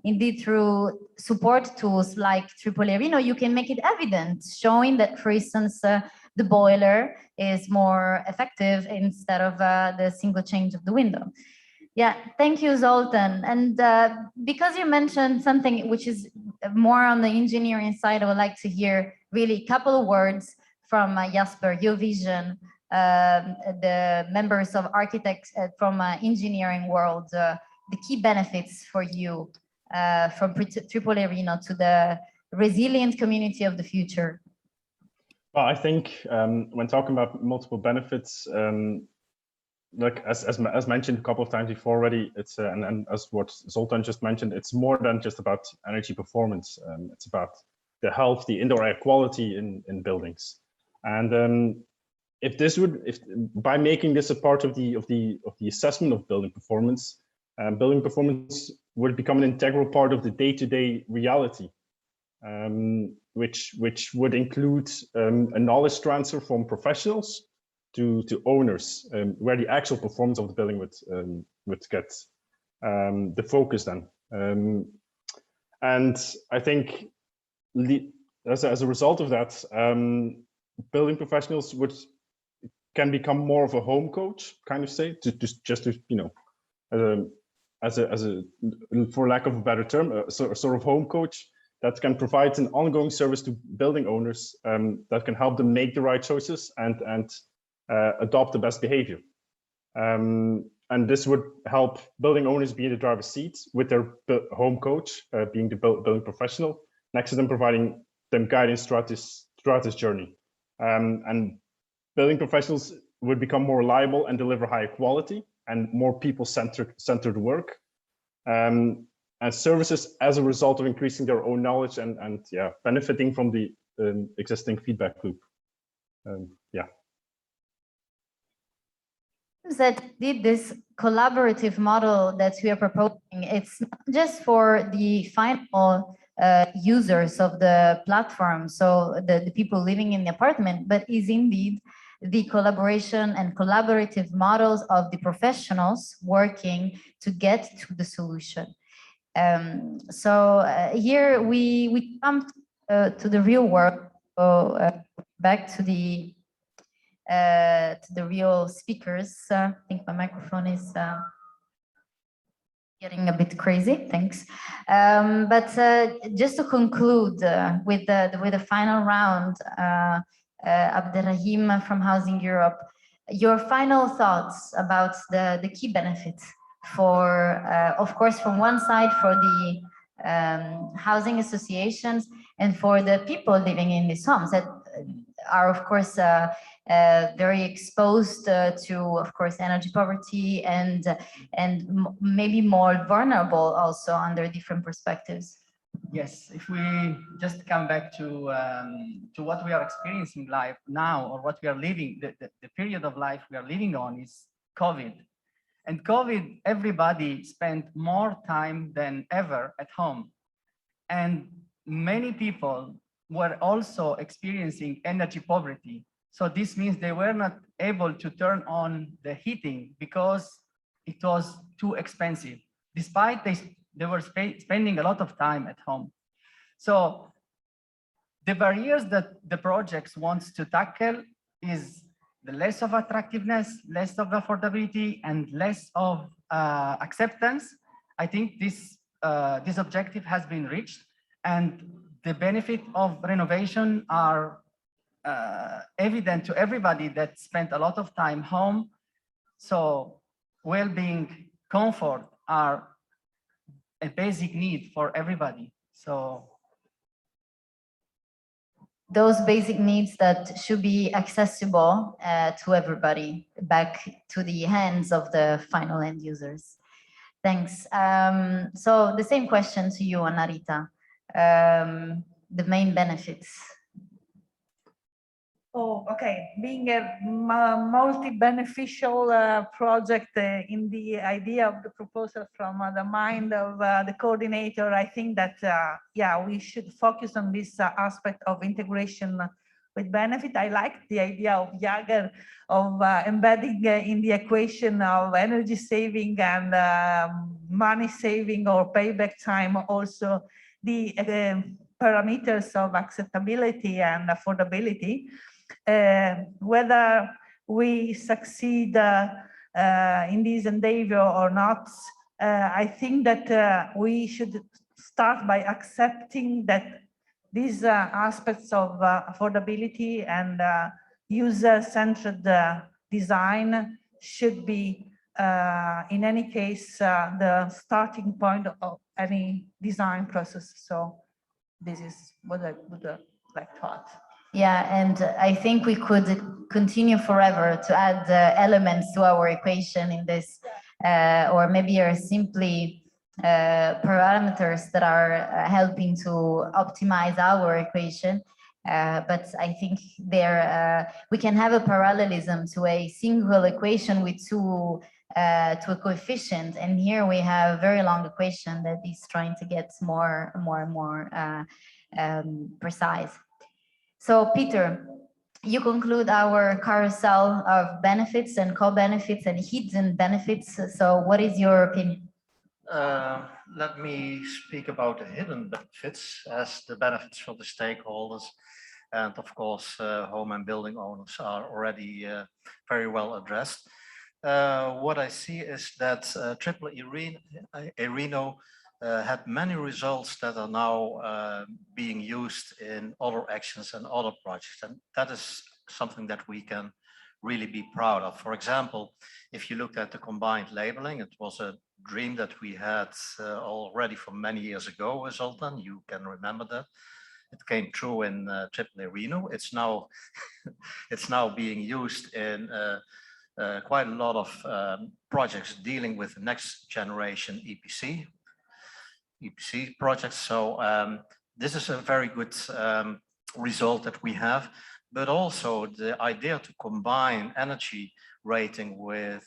indeed, through support tools like TripleA-Reno, you can make it evident, showing that, for instance, the boiler is more effective instead of the single change of the window. Yeah, thank you, Zoltan. And because you mentioned something which is more on the engineering side, I would like to hear really a couple of words from Jasper, your vision, the members of architects from engineering world, the key benefits for you from TripleA-Reno to the resilient community of the future. Well, I think when talking about multiple benefits, like as mentioned a couple of times before already, it's and as what Zoltan just mentioned, it's more than just about energy performance. It's about the health, the indoor air quality in buildings. And if by making this a part of the assessment of building performance would become an integral part of the day-to-day reality, which would include a knowledge transfer from professionals to owners, where the actual performance of the building would get the focus then. And I think as a result of that, building professionals can become more of a home coach, kind of say, just to for lack of a better term, a sort of home coach that can provide an ongoing service to building owners that can help them make the right choices and adopt the best behavior. And this would help building owners be in the driver's seat with their home coach, being the building professional, next to them, providing them guidance throughout this journey. And building professionals would become more reliable and deliver higher quality and more people-centered work. And services as a result of increasing their own knowledge and benefiting from the existing feedback loop. That did this collaborative model that we are proposing, it's not just for the final users of the platform, so the people living in the apartment, but is indeed the collaboration and collaborative models of the professionals working to get to the solution. Here we come to the real world, back to the real speakers. I think my microphone is getting a bit crazy. Thanks. But just to conclude with the final round, Abderrahim from Housing Europe, your final thoughts about the key benefits for, of course, from one side for the housing associations and for the people living in these homes that are, of course, very exposed to, of course, energy poverty and maybe more vulnerable also under different perspectives. Yes, if we just come back to what we are experiencing life now, or what we are living, the period of life we are living on is COVID. And COVID, everybody spent more time than ever at home. And many people were also experiencing energy poverty. So this means they were not able to turn on the heating because it was too expensive, despite they were spending a lot of time at home. So the barriers that the projects wants to tackle is the less of attractiveness, less of affordability, and less of acceptance. I think this objective has been reached, and the benefit of renovation are evident to everybody that spent a lot of time home. So well-being, comfort are a basic need for everybody. So those basic needs that should be accessible to everybody, back to the hands of the final end users. Thanks. So the same question to you, Anarita. The main benefits. Oh, okay. Being a multi-beneficial project in the idea of the proposal from the mind of the coordinator, I think that, yeah, we should focus on this aspect of integration with benefit. I like the idea of Jager of embedding in the equation of energy saving and money saving or payback time also the parameters of acceptability and affordability. Whether we succeed in this endeavor or not, I think that we should start by accepting that these aspects of affordability and user-centered design should be, in any case, the starting point of any design process. So this is what I would like to add. Yeah, and I think we could continue forever to add elements to our equation in this, or maybe are simply parameters that are helping to optimize our equation. But I think we can have a parallelism to a single equation with to a coefficient, and here we have a very long equation that is trying to get more and more precise. So Peter, you conclude our carousel of benefits and co-benefits and hidden benefits. So what is your opinion? Let me speak about the hidden benefits as the benefits for the stakeholders. And of course, home and building owners are already very well addressed. what I see is that TripleA-Reno had many results that are now being used in other actions and other projects. And that is something that we can really be proud of. For example, if you look at the combined labeling, it was a dream that we had already from many years ago, Zoltan, you can remember that. It came true in TripleA-Reno. It's now, it's now being used in quite a lot of projects dealing with the next generation EPC projects. So this is a very good result that we have, but also the idea to combine energy rating with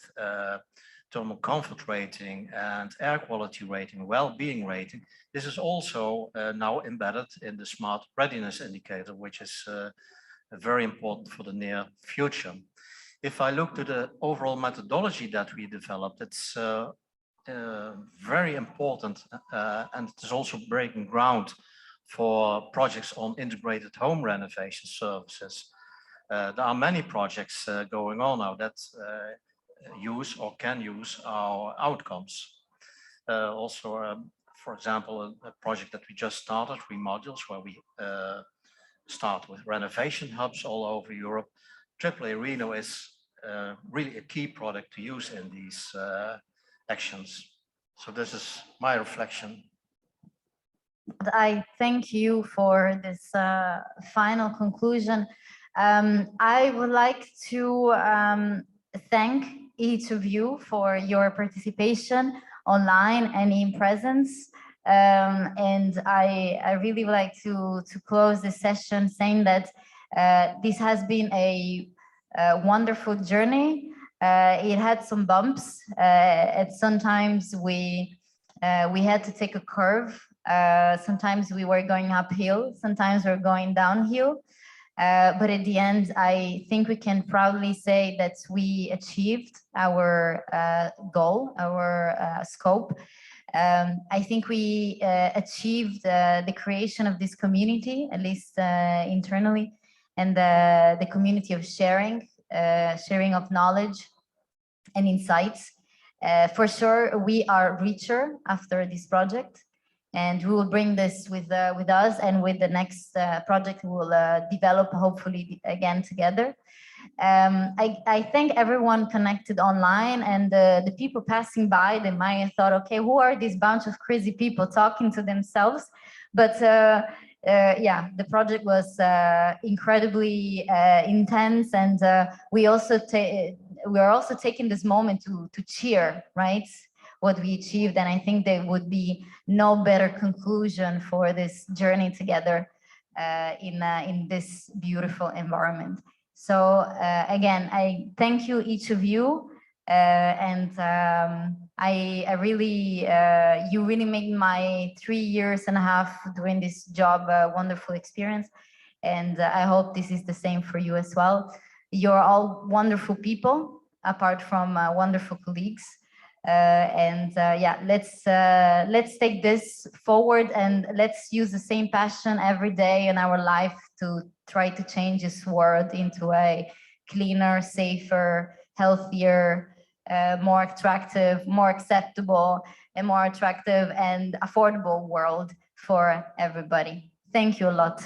thermal comfort rating and air quality rating, well-being rating. This is also now embedded in the smart readiness indicator, which is very important for the near future. If I look to the overall methodology that we developed, it's very important and it is also breaking ground for projects on integrated home renovation services. There are many projects going on now that use or can use our outcomes. Also, for example, a project that we just started, Remodules, where we start with renovation hubs all over Europe. TripleA-Reno is really a key product to use in these actions. So this is my reflection. I thank you for this final conclusion. I would like to thank each of you for your participation online and in presence. And I really would like to close this session saying that this has been a wonderful journey. It had some bumps. Sometimes we had to take a curve. Sometimes we were going uphill. Sometimes we're going downhill. But at the end, I think we can proudly say that we achieved our goal, our scope. I think we achieved the creation of this community, at least internally, and the community of sharing of knowledge and insights. For sure, we are richer after this project, and we will bring this with us, and with the next project we will develop hopefully again together. I thank everyone connected online, and the people passing by, they might have thought, okay, who are this bunch of crazy people talking to themselves? But yeah, the project was incredibly intense, and we are also taking this moment to cheer, right, what we achieved. And I think there would be no better conclusion for this journey together in this beautiful environment. So again, I thank you, each of you, and I really, you really made my 3.5 years doing this job a wonderful experience, and I hope this is the same for you as well. You're all wonderful people, apart from wonderful colleagues, and yeah, let's take this forward, and let's use the same passion every day in our life to try to change this world into a cleaner, safer, healthier, more attractive, more acceptable, and more attractive and affordable world for everybody. Thank you a lot.